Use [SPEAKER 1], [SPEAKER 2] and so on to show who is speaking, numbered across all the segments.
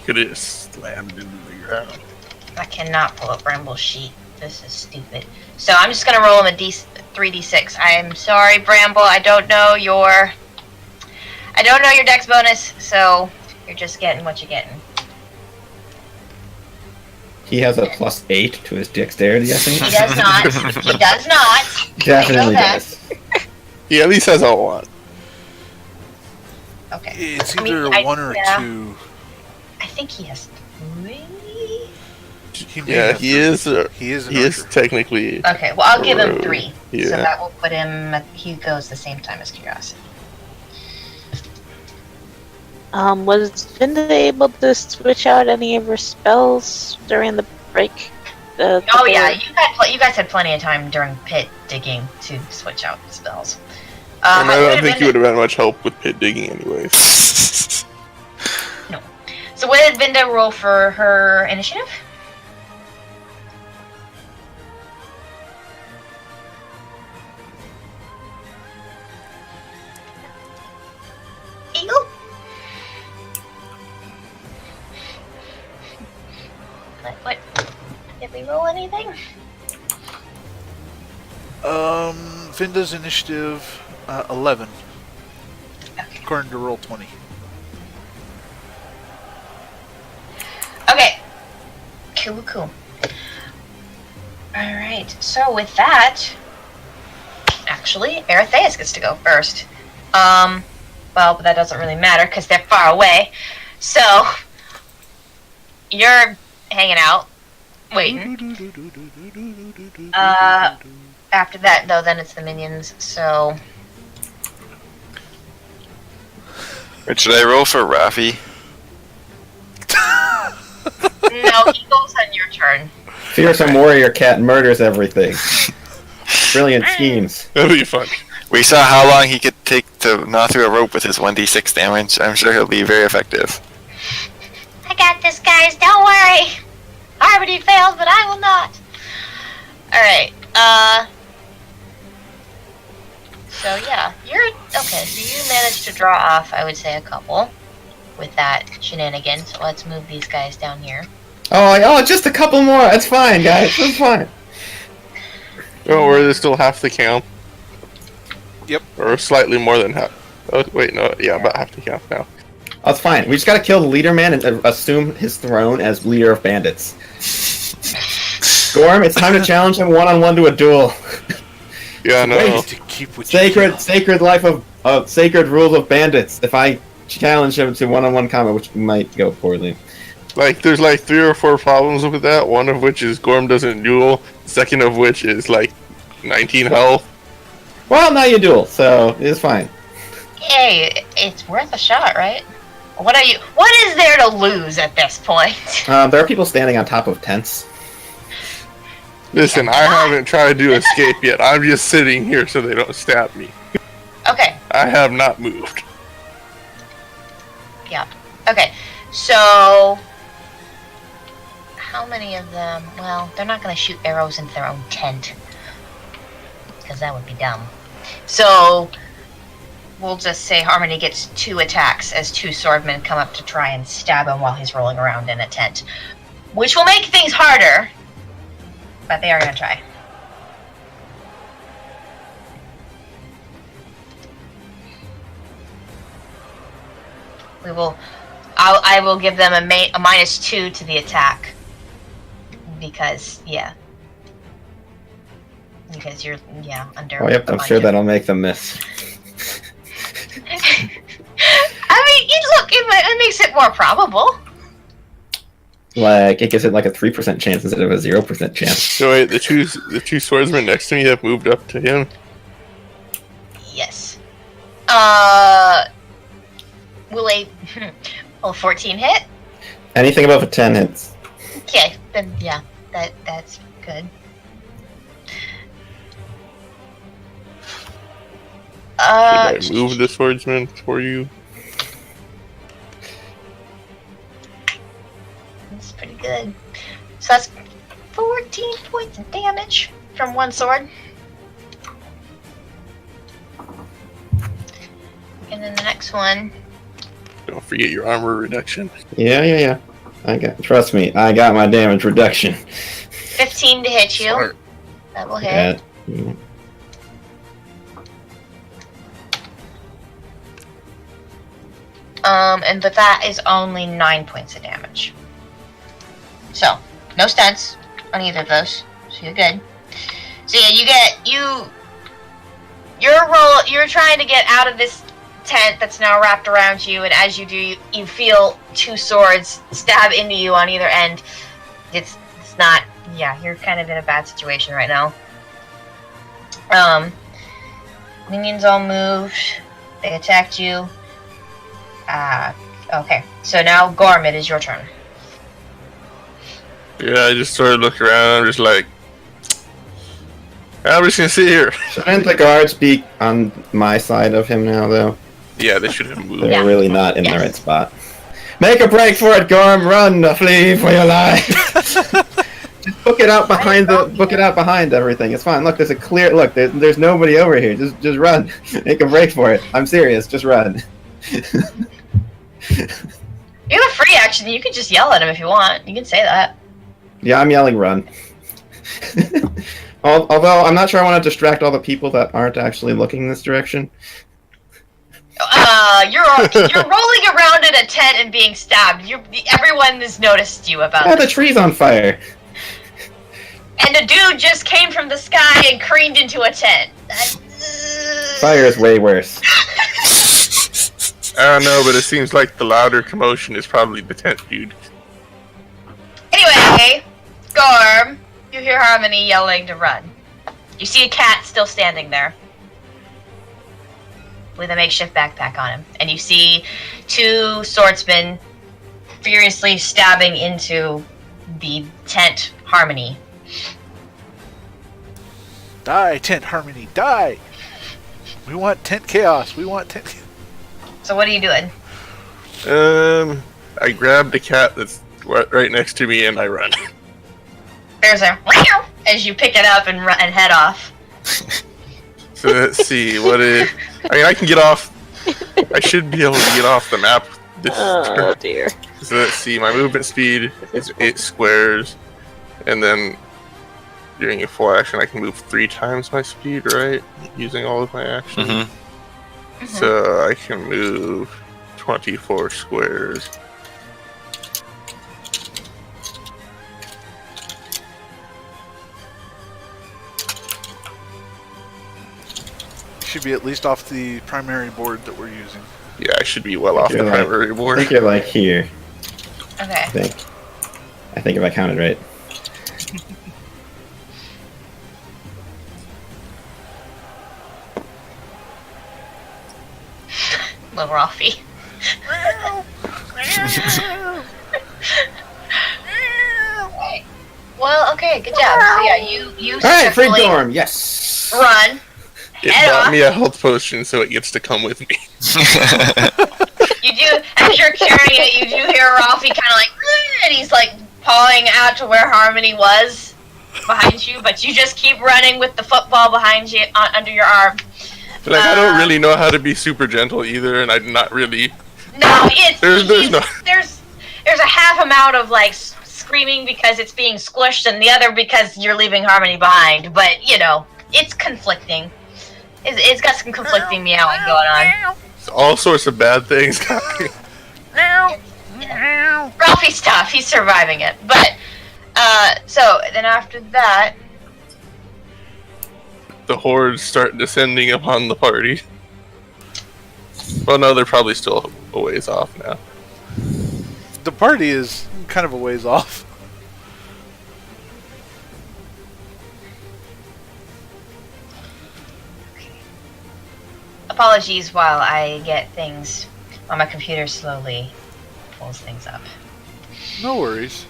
[SPEAKER 1] Could have slammed into the ground.
[SPEAKER 2] I cannot pull up Bramble's sheet. This is stupid. So I'm just gonna roll him a 3d6. I am sorry, Bramble. I don't know your dex bonus, so you're just getting what you're getting.
[SPEAKER 3] He has a +8 to his dexterity, I think.
[SPEAKER 2] He does not. He does not.
[SPEAKER 3] Definitely does.
[SPEAKER 1] He at least has a 1.
[SPEAKER 2] Okay.
[SPEAKER 4] It's either a 1 or a 2.
[SPEAKER 2] I think he has 3.
[SPEAKER 1] He is. He is technically.
[SPEAKER 2] Okay, well I'll give him 3.
[SPEAKER 1] Yeah.
[SPEAKER 2] So that will put him. He goes the same time as Curiosity.
[SPEAKER 5] Was Vinda able to switch out any of her spells during the break?
[SPEAKER 2] Oh yeah, you guys had plenty of time during pit digging to switch out spells.
[SPEAKER 1] And I don't think you would have had much help with pit digging anyways.
[SPEAKER 2] No. So what did Vinda roll for her initiative? Eagle? What? Did we roll anything?
[SPEAKER 4] Vinda's initiative 11.
[SPEAKER 2] Okay.
[SPEAKER 4] According to roll 20.
[SPEAKER 2] Okay. Cool. Alright, so with that, actually, Eretheus gets to go first. Well, but that doesn't really matter because they're far away. So, you're hanging out, waiting. After that, though, then it's the minions, so...
[SPEAKER 6] Wait, should I roll for Rafi?
[SPEAKER 2] No, he goes on your turn.
[SPEAKER 3] Fearsome warrior cat murders everything. Brilliant schemes.
[SPEAKER 1] That'll be fun.
[SPEAKER 6] We saw how long he could take to gnaw through a rope with his 1d6 damage. I'm sure he'll be very effective.
[SPEAKER 2] I got this, guys, don't worry! Harmony failed, but I will not! Alright, so yeah, you're... Okay, so you managed to draw off, I would say, a couple with that shenanigan, so let's move these guys down here.
[SPEAKER 3] Oh, just a couple more. That's fine, guys. That's fine.
[SPEAKER 1] Don't worry, there's still half the count.
[SPEAKER 4] Yep.
[SPEAKER 1] Or slightly more than half. Oh, wait, no, yeah, about half the count now.
[SPEAKER 3] That's fine. We just gotta kill the leader man and assume his throne as leader of bandits. Gorm, it's time to challenge him one-on-one to a duel.
[SPEAKER 1] Yeah, no.
[SPEAKER 4] To keep with
[SPEAKER 3] Sacred life of sacred rules of bandits. If I challenge him to one-on-one combat, which might go poorly.
[SPEAKER 1] Like, there's like 3 or 4 problems with that. One of which is Gorm doesn't duel. Second of which is like 19 health.
[SPEAKER 3] Well, now you duel, so it's fine.
[SPEAKER 2] Hey, it's worth a shot, right? What is there to lose at this point?
[SPEAKER 3] There are people standing on top of tents.
[SPEAKER 1] Listen, I haven't tried to escape yet. I'm just sitting here so they don't stab me.
[SPEAKER 2] Okay.
[SPEAKER 1] I have not moved.
[SPEAKER 2] Yeah. Okay. So, how many of them? Well, they're not going to shoot arrows into their own tent. Because that would be dumb. So, we'll just say Harmony gets 2 attacks as 2 swordmen come up to try and stab him while he's rolling around in a tent. Which will make things harder. But they are going to try. I will give them a -2 to the attack. Because, yeah. Because you're, under...
[SPEAKER 3] Oh, yep, I'm sure that'll make them miss.
[SPEAKER 2] I mean, look, it makes it more probable.
[SPEAKER 3] Like, it gives it like a 3% chance instead of a 0% chance.
[SPEAKER 1] So wait, the two swordsmen next to me have moved up to him?
[SPEAKER 2] Yes. Will a 14 hit?
[SPEAKER 3] Anything above a 10 hits.
[SPEAKER 2] Okay, then yeah, that's good.
[SPEAKER 1] Should I move the swordsman for you?
[SPEAKER 2] That's pretty good. So that's 14 points of damage from one sword. And then the next one.
[SPEAKER 1] Don't forget your armor reduction.
[SPEAKER 3] Yeah. Trust me, I got my damage reduction.
[SPEAKER 2] 15 to hit you.
[SPEAKER 1] Smart.
[SPEAKER 2] That will hit.
[SPEAKER 3] Yeah.
[SPEAKER 2] But that is only 9 points of damage. So, no stunts on either of those. So you're good. So yeah, you're trying to get out of this tent that's now wrapped around you, and as you do, you feel two swords stab into you on either end. It's not, yeah, you're kind of in a bad situation right now. Minions all moved. They attacked you. Okay. So now, Gorm, it is your turn.
[SPEAKER 1] Yeah, I just sort of look around. I'm just like, I'm just gonna sit here.
[SPEAKER 3] Shouldn't the guards be on my side of him now, though?
[SPEAKER 1] Yeah, they should have moved.
[SPEAKER 3] They're
[SPEAKER 2] Yeah.
[SPEAKER 3] really not in
[SPEAKER 2] Yes.
[SPEAKER 3] the right spot. Make a break for it, Gorm! Run, flee for your life! Just book it out behind everything. It's fine. Look, there's a clear look. There's nobody over here. Just run. Make a break for it. I'm serious. Just run.
[SPEAKER 2] You have a free action. You can just yell at him if you want. You can say that.
[SPEAKER 3] Yeah, I'm yelling run. Although I'm not sure I want to distract all the people that aren't actually looking this direction.
[SPEAKER 2] You're rolling around in a tent and being stabbed. Everyone has noticed you about
[SPEAKER 3] Yeah,
[SPEAKER 2] this.
[SPEAKER 3] the tree's on fire.
[SPEAKER 2] And a dude just came from the sky and careened into a tent.
[SPEAKER 3] Fire is way worse.
[SPEAKER 1] I don't know, but it seems like the louder commotion is probably the tent dude.
[SPEAKER 2] Anyway, Gorm, you hear Harmony yelling to run. You see a cat still standing there with a makeshift backpack on him. And you see two swordsmen furiously stabbing into the tent Harmony.
[SPEAKER 4] Die, tent harmony, die! We want tent chaos. We want tent.
[SPEAKER 2] So what are you doing?
[SPEAKER 1] I grab the cat that's right next to me and I run.
[SPEAKER 2] There's a meow as you pick it up and run and head off.
[SPEAKER 1] So let's see, what is... I mean, I can get off... I should be able to get off the map this
[SPEAKER 5] Oh
[SPEAKER 1] turn.
[SPEAKER 5] dear.
[SPEAKER 1] So let's see, my movement speed is 8 squares, and then during a full action I can move 3 times my speed, right? Using all of my actions.
[SPEAKER 6] Mm-hmm.
[SPEAKER 1] So I can move 24 squares.
[SPEAKER 4] Should be at least off the primary board that we're using.
[SPEAKER 1] Yeah, I should be well off the
[SPEAKER 3] You're like-
[SPEAKER 1] primary
[SPEAKER 3] I
[SPEAKER 1] board.
[SPEAKER 3] think you're like here.
[SPEAKER 2] Okay.
[SPEAKER 3] I think if I counted right.
[SPEAKER 2] Little Ralphie. Okay. Well, okay, good job. So yeah, you
[SPEAKER 3] All right, free
[SPEAKER 2] successfully
[SPEAKER 3] Gorm. Yes.
[SPEAKER 2] run.
[SPEAKER 1] It
[SPEAKER 2] Head
[SPEAKER 1] bought
[SPEAKER 2] off.
[SPEAKER 1] me a health potion so it gets to come with me.
[SPEAKER 2] You do, as you're carrying it, you do hear Ralphie kind of like, and he's like pawing out to where Harmony was behind you, but you just keep running with the football behind you, under your arm.
[SPEAKER 1] Like, I don't really know how to be super gentle either, and I'm not really...
[SPEAKER 2] No, it's
[SPEAKER 1] There's no...
[SPEAKER 2] there's a half amount of like screaming because it's being squished, and the other because you're leaving Harmony behind. But you know, it's conflicting. It's got some conflicting meowing going on.
[SPEAKER 1] all sorts of bad things.
[SPEAKER 2] Ralphie's tough. He's surviving it. But so then after that,
[SPEAKER 1] The hordes start descending upon the party. Well, no, they're probably still a ways off now.
[SPEAKER 4] The party is kind of a ways off.
[SPEAKER 2] apologies while I get things while my computer slowly pulls things up.
[SPEAKER 4] No worries.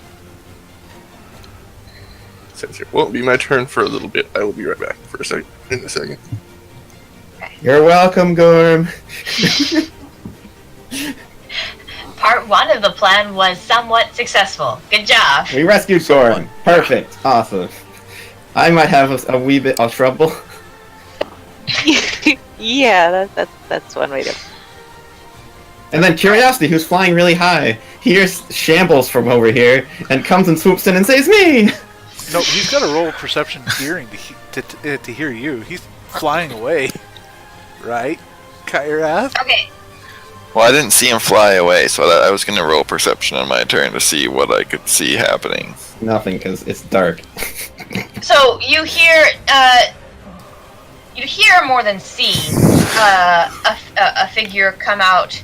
[SPEAKER 1] Since it won't be my turn for a little bit, I will be right back for a second. In a second.
[SPEAKER 3] You're welcome, Gorm.
[SPEAKER 2] Part 1 of the plan was somewhat successful. Good job.
[SPEAKER 3] We rescued Gorm. Perfect. Awesome. I might have a wee bit of trouble.
[SPEAKER 5] Yeah, that's one way to
[SPEAKER 3] And then Curiosity, who's flying really high, hears Shambles from over here and comes and swoops in and saves me.
[SPEAKER 4] No, he's got to roll perception hearing to hear you. He's flying away, right, Kyrath?
[SPEAKER 2] Okay.
[SPEAKER 6] Well, I didn't see him fly away, so I was going to roll perception on my turn to see what I could see happening.
[SPEAKER 3] Nothing, because it's dark.
[SPEAKER 2] So you hear more than see a figure come out.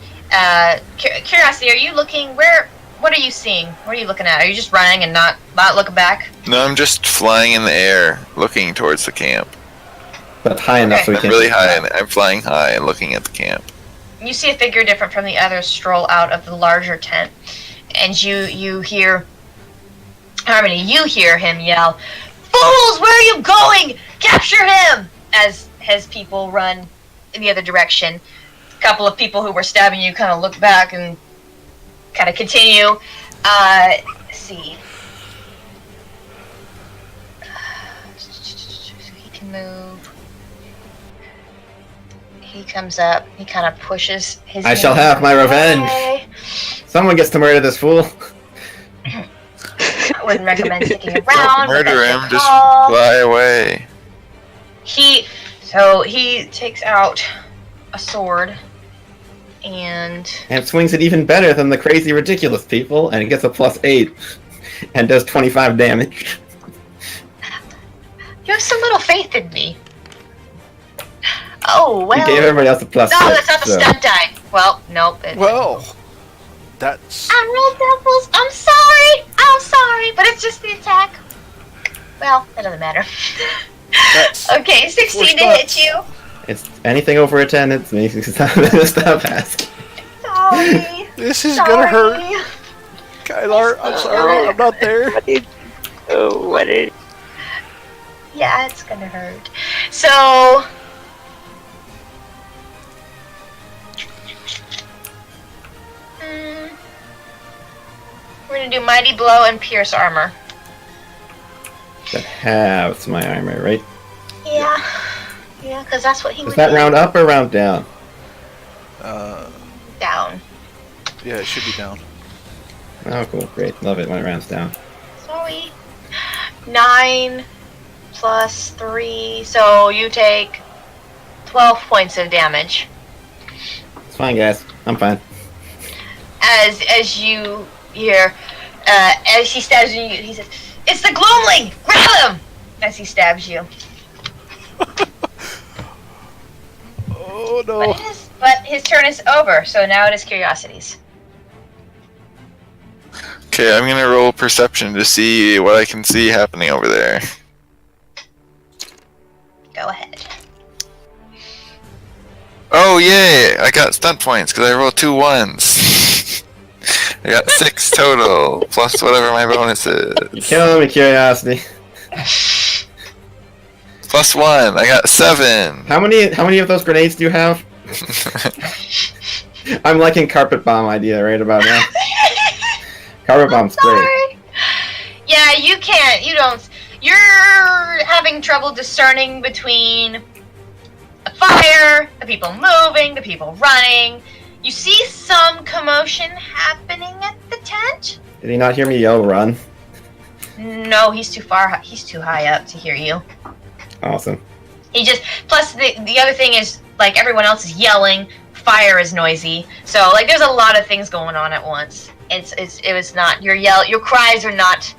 [SPEAKER 2] Curiosity, are you looking? What are you seeing? What are you looking at? Are you just running and not looking back?
[SPEAKER 6] No, I'm just flying in the air, looking towards the camp.
[SPEAKER 3] But high enough so we can...
[SPEAKER 6] Really high, and I'm flying high and looking at the camp.
[SPEAKER 2] You see a figure different from the others stroll out of the larger tent, and you hear Harmony. You hear him yell, "Fools, where are you going? Capture him!" As his people run in the other direction. A couple of people who were stabbing you kind of look back and kind of continue. Let's see. So he can move. He comes up. He kind of pushes his.
[SPEAKER 3] I shall have my revenge. Someone gets to murder this fool.
[SPEAKER 2] I wouldn't recommend sticking around.
[SPEAKER 6] Murder him, just fly away.
[SPEAKER 2] He takes out a sword and
[SPEAKER 3] And swings it even better than the crazy ridiculous people, and it gets a +8 and does 25 damage.
[SPEAKER 2] you have so little faith in me. Oh well.
[SPEAKER 3] You gave everybody else a +6.
[SPEAKER 2] No, that's not the
[SPEAKER 3] so.
[SPEAKER 2] stunt die. Well, nope.
[SPEAKER 4] Well, that's...
[SPEAKER 2] I rolled doubles. I'm sorry, but it's just the attack. Well, that doesn't matter.
[SPEAKER 4] That's
[SPEAKER 2] Okay, 16 to hit you.
[SPEAKER 3] It's anything over a 10, it's me. Stop asking.
[SPEAKER 2] Sorry.
[SPEAKER 4] This is gonna hurt. Kylar, I'm sorry, I'm not there.
[SPEAKER 5] What did...
[SPEAKER 2] Yeah, it's gonna hurt. So. We're gonna do Mighty Blow and Pierce Armor.
[SPEAKER 3] That halves my armor, right?
[SPEAKER 2] Yeah, because that's what he
[SPEAKER 3] Is
[SPEAKER 2] would
[SPEAKER 3] that
[SPEAKER 2] do.
[SPEAKER 3] round up or round down?
[SPEAKER 2] Down.
[SPEAKER 4] Yeah, it should be down.
[SPEAKER 3] Oh, cool. Great. Love it when it rounds down.
[SPEAKER 2] Sorry. 9 plus 3, so you take 12 points of damage.
[SPEAKER 3] It's fine, guys. I'm fine.
[SPEAKER 2] As you hear, as he stabs you, he says, "It's the Gloomling! Grab him!" As he stabs you.
[SPEAKER 4] Oh no.
[SPEAKER 2] But his turn is over, so now it is Curiosity's.
[SPEAKER 6] Okay, I'm gonna roll perception to see what I can see happening over there.
[SPEAKER 2] Go ahead.
[SPEAKER 6] Oh yay! I got stunt points because I rolled 2 1s. I got 6 total, plus whatever my bonus
[SPEAKER 3] You're
[SPEAKER 6] is.
[SPEAKER 3] killing me, Curiosity.
[SPEAKER 6] Plus 1, I got 7.
[SPEAKER 3] How many of those grenades do you have? I'm liking Carpet Bomb idea right about now. Carpet Bomb's great.
[SPEAKER 2] Sorry. Yeah, you can't. You don't. You're having trouble discerning between the fire, the people moving, the people running. You see some commotion happening at the tent.
[SPEAKER 3] Did he not hear me yell run?
[SPEAKER 2] No, he's too far. He's too high up to hear you.
[SPEAKER 3] Awesome.
[SPEAKER 2] He just. Plus, the other thing is, like, everyone else is yelling. Fire is noisy. So, like, there's a lot of things going on at once. It was not your cries are not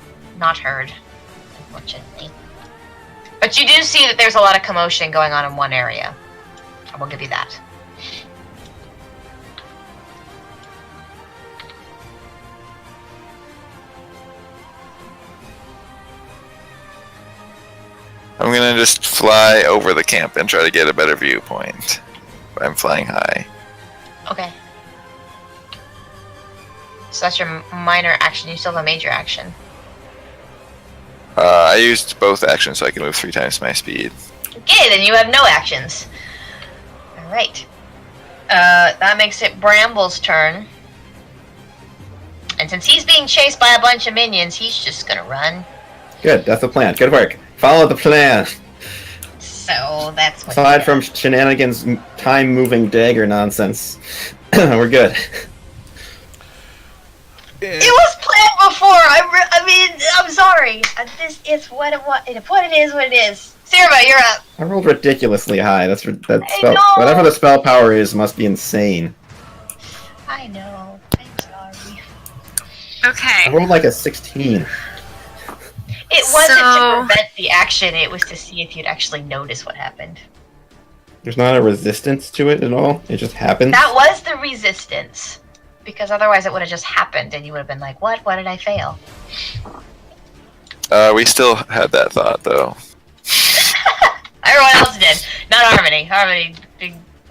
[SPEAKER 2] heard, unfortunately. But you do see that there's a lot of commotion going on in one area. I will give you that.
[SPEAKER 6] I'm gonna just fly over the camp and try to get a better viewpoint. I'm flying high.
[SPEAKER 2] Okay. So that's your minor action. You still have a major action.
[SPEAKER 6] I used both actions so I can move 3 times my speed.
[SPEAKER 2] Okay, then you have no actions. Alright. That makes it Bramble's turn. And since he's being chased by a bunch of minions, he's just gonna run.
[SPEAKER 3] Good, that's the plan. Good work. Follow the plan.
[SPEAKER 2] So that's what
[SPEAKER 3] Aside from Shenanigans' time-moving dagger nonsense. We're good.
[SPEAKER 2] It was planned before. I mean, I'm sorry. This is what it is. What it is. Sirva, you're up.
[SPEAKER 3] I rolled ridiculously high. That spell.
[SPEAKER 2] know.
[SPEAKER 3] Whatever the spell power is, must be insane.
[SPEAKER 2] I know. I'm sorry.
[SPEAKER 7] Okay.
[SPEAKER 3] I rolled like a 16.
[SPEAKER 2] It wasn't
[SPEAKER 7] So-
[SPEAKER 2] to prevent the action. It was to see if you'd actually notice what happened.
[SPEAKER 3] There's not a resistance to it at all. It just happens.
[SPEAKER 2] That was the resistance. Because otherwise it would have just happened and you would have been like, what? Why did I fail?
[SPEAKER 6] We still had that thought though.
[SPEAKER 2] Everyone else did. Not Harmony. Harmony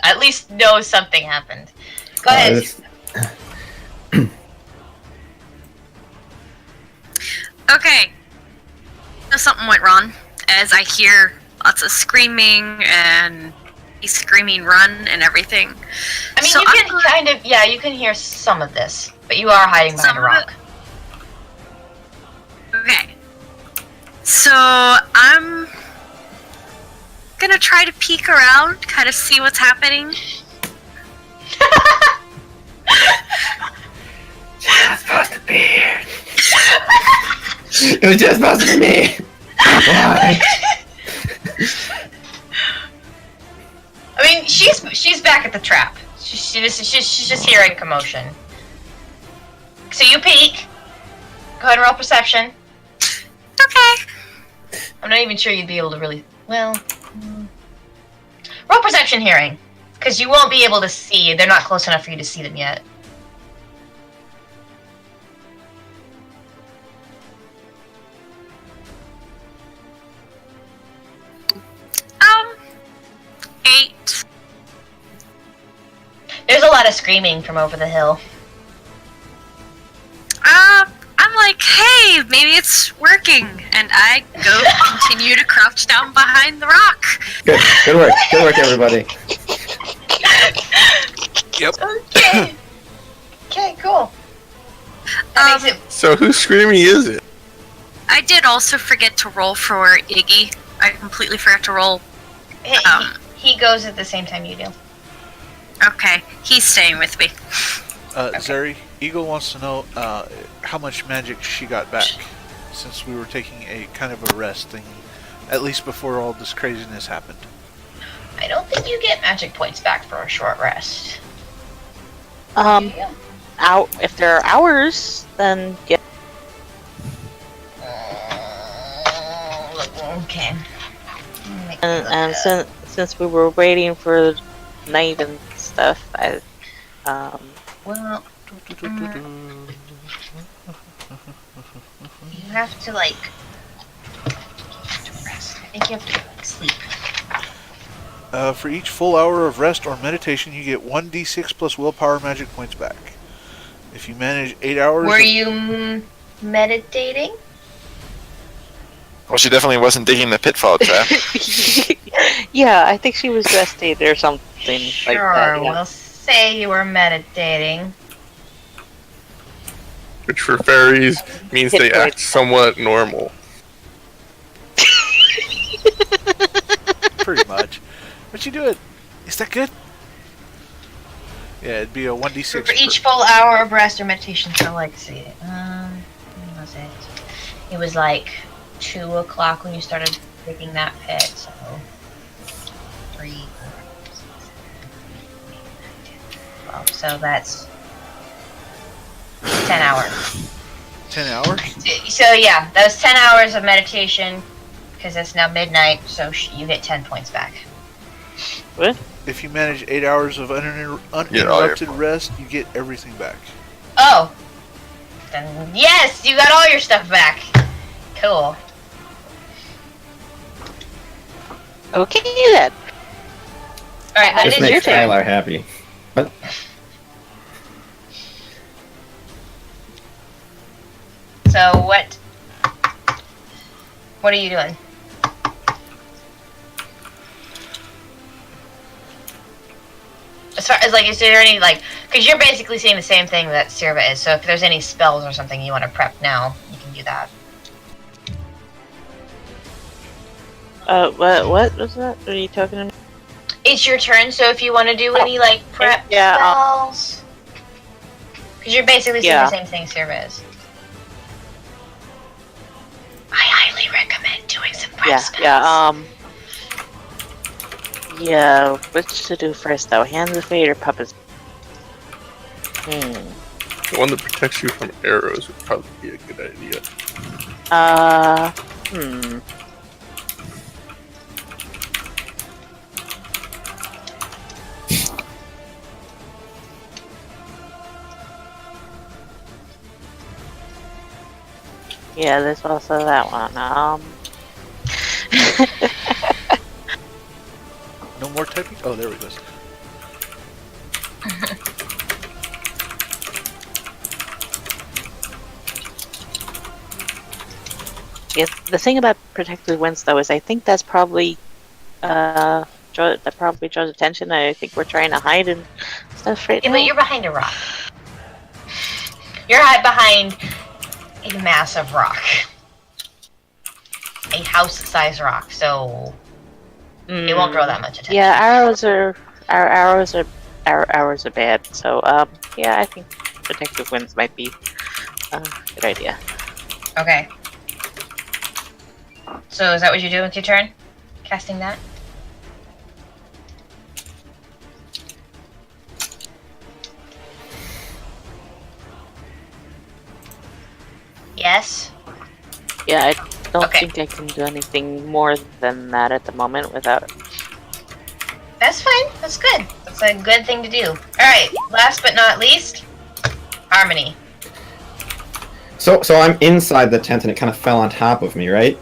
[SPEAKER 2] at least knows something happened. Go ahead.
[SPEAKER 7] Okay. So something went wrong, as I hear lots of screaming and he's screaming "run" and everything.
[SPEAKER 2] I mean,
[SPEAKER 7] so
[SPEAKER 2] you can kind of, you can hear some of this, but you are hiding behind a rock.
[SPEAKER 7] Okay. So I'm gonna try to peek around, kind of see what's happening.
[SPEAKER 3] Just supposed to be here. It was just supposed to be me. Why?
[SPEAKER 2] I mean, she's back at the trap. She's just hearing commotion. So you peek. Go ahead and roll perception.
[SPEAKER 7] Okay.
[SPEAKER 2] I'm not even sure you'd be able to really. Well, roll perception hearing, because you won't be able to see. They're not close enough for you to see them yet.
[SPEAKER 7] Um, 8.
[SPEAKER 2] There's a lot of screaming from over the hill.
[SPEAKER 7] I'm like, hey, maybe it's working, and I go continue to crouch down behind the rock.
[SPEAKER 3] Good work, everybody.
[SPEAKER 6] Yep.
[SPEAKER 2] Okay. Okay, cool. That makes it.
[SPEAKER 1] So whose screaming is it?
[SPEAKER 7] I did also forget to roll for Iggy. I completely forgot to roll.
[SPEAKER 2] He goes at the same time you do.
[SPEAKER 7] Okay, he's staying with me.
[SPEAKER 4] Zeri, Eagle wants to know how much magic she got back since we were taking a kind of a rest thing, at least before all this craziness happened.
[SPEAKER 2] I don't think you get magic points back for a short rest.
[SPEAKER 5] If there are hours, then yeah.
[SPEAKER 2] Okay.
[SPEAKER 5] And since we were waiting for night and stuff,
[SPEAKER 2] Well, you have to rest. I think you have to sleep.
[SPEAKER 4] For each full hour of rest or meditation, you get 1d6 plus willpower magic points back. If you manage 8 hours...
[SPEAKER 2] Were you meditating?
[SPEAKER 6] Well, she definitely wasn't digging the pitfall trap.
[SPEAKER 5] yeah, I think she was rested or something
[SPEAKER 2] Sure,
[SPEAKER 5] like that. Yeah.
[SPEAKER 2] we'll say you were meditating.
[SPEAKER 1] Which for fairies means they act somewhat normal.
[SPEAKER 4] Pretty much. What you doing? Is that good? Yeah, it'd be a 1d6.
[SPEAKER 2] For each full hour of rest or meditation, so like, see, what was it? It was like 2 o'clock when you started digging that pit, so 3, 4, 6, 7, 8, 9, 10, 12. So that's 10 hours.
[SPEAKER 4] 10 hours?
[SPEAKER 2] So yeah, that was 10 hours of meditation, because it's now midnight, so you get 10 points back.
[SPEAKER 5] What?
[SPEAKER 4] If you manage 8 hours of uninterrupted rest, you get everything back.
[SPEAKER 2] Oh! Then yes, you got all your stuff back. Cool.
[SPEAKER 5] Okay then.
[SPEAKER 2] Alright, that
[SPEAKER 3] This
[SPEAKER 2] is your
[SPEAKER 3] makes
[SPEAKER 2] turn.
[SPEAKER 3] Skylar happy. What?
[SPEAKER 2] So what are you doing? As far as is there any because you're basically saying the same thing that Sirva is. So if there's any spells or something you want to prep now, you can do that.
[SPEAKER 5] What was that? What are you talking about?
[SPEAKER 2] It's your turn, so if you want to do any, like, prep spells... Because you're basically saying the same thing Sierra is. I highly recommend doing some prep spells.
[SPEAKER 5] Yeah, which to do first, though? Hands of Fate or Puppets?
[SPEAKER 1] The one that protects you from arrows would probably be a good idea.
[SPEAKER 5] Yeah, there's also that one.
[SPEAKER 4] No more typing? Oh, there we go.
[SPEAKER 5] Yeah, the thing about Protected Winds, though, is I think that's probably that probably draws attention. I think we're trying to hide and stuff right now.
[SPEAKER 2] But you're behind a rock. You're behind a massive rock. A house-sized rock, so it won't draw that much attention.
[SPEAKER 5] Yeah, our arrows are bad. So yeah, I think Protective Winds might be a good idea.
[SPEAKER 2] Okay. So is that what you're doing with your turn? Casting that? Yes?
[SPEAKER 5] Yeah, I don't think I can do anything more than that at the moment without...
[SPEAKER 2] That's fine. That's good. That's a good thing to do. Alright, last but not least, Harmony.
[SPEAKER 3] So I'm inside the tent and it kind of fell on top of me, right?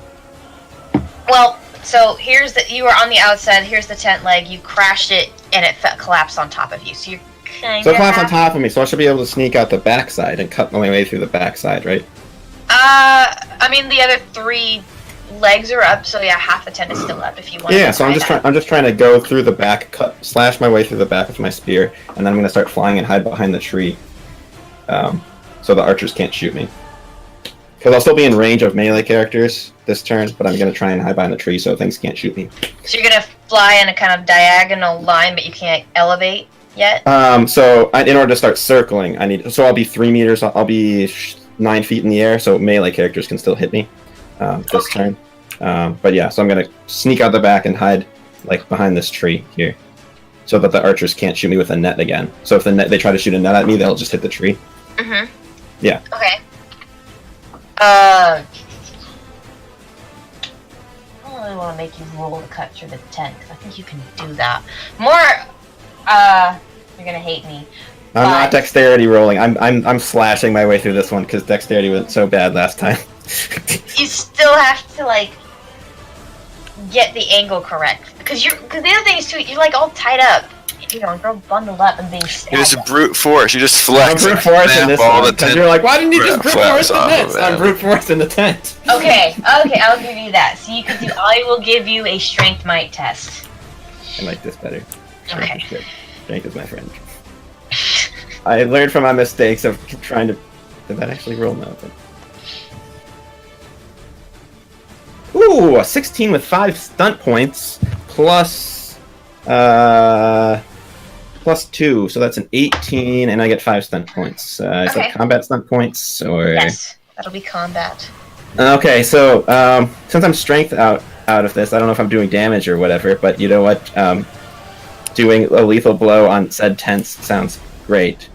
[SPEAKER 2] Well, so here's you were on the outside, here's the tent leg, you crashed it, and it collapsed on top of you. So you're kind of...
[SPEAKER 3] So it collapsed on top of me, so I should be able to sneak out the backside and cut my way through the backside, right?
[SPEAKER 2] I mean, the other 3 legs are up, so yeah, half the tent is still up if you want to.
[SPEAKER 3] Yeah, so I'm just trying to go through the back, slash my way through the back with my spear, and then I'm gonna start flying and hide behind the tree, so the archers can't shoot me. Because I'll still be in range of melee characters this turn, but I'm gonna try and hide behind the tree so things can't shoot me.
[SPEAKER 2] So you're gonna fly in a kind of diagonal line, but you can't elevate yet.
[SPEAKER 3] So in order to start circling, I'll be 3 meters. I'll be 9 feet in the air, so melee characters can still hit me this turn. But yeah, so I'm gonna sneak out the back and hide like behind this tree here, so that the archers can't shoot me with a net again. So if they try to shoot a net at me, they'll just hit the tree.
[SPEAKER 2] Mhm.
[SPEAKER 3] Yeah.
[SPEAKER 2] Okay. I don't really want to make you roll to cut through the tent, because I think you can do that. You're gonna hate me.
[SPEAKER 3] I'm not dexterity rolling. I'm slashing my way through this one because dexterity was so bad last time.
[SPEAKER 2] You still have to like get the angle correct, because the other thing is too, you're like all tied up. You know, you're all bundled up and being stabbed.
[SPEAKER 6] It was a brute force. You just flex.
[SPEAKER 3] I'm brute force in this one, because you're like, why didn't you just brute force the tent? I'm brute force in the tent.
[SPEAKER 2] Okay, I'll give you that. So you can do. I will give you a strength might test.
[SPEAKER 3] I like this better. Strength
[SPEAKER 2] Okay.
[SPEAKER 3] is good. Strength is my friend. I learned from my mistakes of trying to. Did that actually roll? No. But... Ooh, a 16 with 5 stunt points plus plus 2, so that's an 18, and I get 5 stunt points. Is that combat stunt points or?
[SPEAKER 2] Yes, that'll be combat.
[SPEAKER 3] Okay, so since I'm strength out of this, I don't know if I'm doing damage or whatever, but you know what? Doing a lethal blow on said tents sounds great.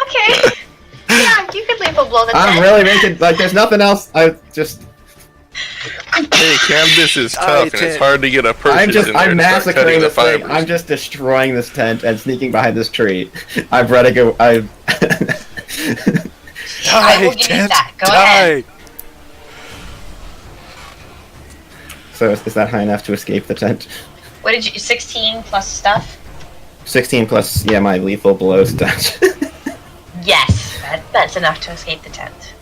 [SPEAKER 2] Okay. Yeah, you could lethal blow the tent.
[SPEAKER 3] I'm really making there's nothing else. I just.
[SPEAKER 1] Hey, Cam, this is tough, and it's hard to get a purchase
[SPEAKER 3] I'm
[SPEAKER 1] in there
[SPEAKER 3] I'm
[SPEAKER 1] to start cutting
[SPEAKER 3] massacring
[SPEAKER 1] the
[SPEAKER 3] this thing.
[SPEAKER 1] fibers.
[SPEAKER 3] I'm just destroying this tent and sneaking behind this tree. I've read it go.
[SPEAKER 2] I will give you that. Go ahead.
[SPEAKER 3] So is that high enough to escape the tent?
[SPEAKER 2] What did you? 16 plus stuff.
[SPEAKER 3] 16 plus, yeah, my lethal blow stuff.
[SPEAKER 2] Yes, that's enough to escape the tent.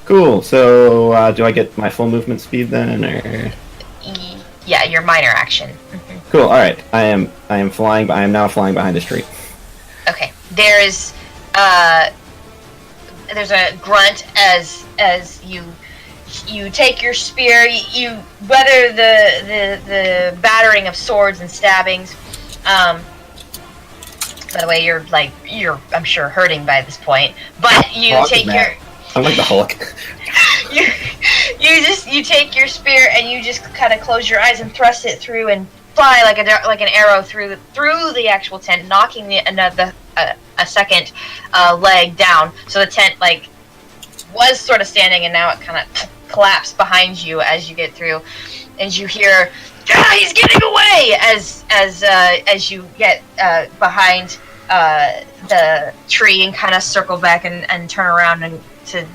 [SPEAKER 3] Cool. So do I get my full movement speed then, or?
[SPEAKER 2] Yeah, your minor action. Mm-hmm.
[SPEAKER 3] Cool. All right. I am flying. I am now flying behind this tree.
[SPEAKER 2] Okay. There's a grunt as you you take your spear. You weather the battering of swords and stabbings. By the way, you're I'm sure hurting by this point, but you take your.
[SPEAKER 3] I'm like the Hulk.
[SPEAKER 2] you take your spear and you just kind of close your eyes and thrust it through and fly like an arrow through the actual tent, knocking a second leg down. So the tent was sort of standing and now it kind of collapsed behind you as you get through, and you hear, he's getting away as you get behind the tree and kind of circle back and turn around and to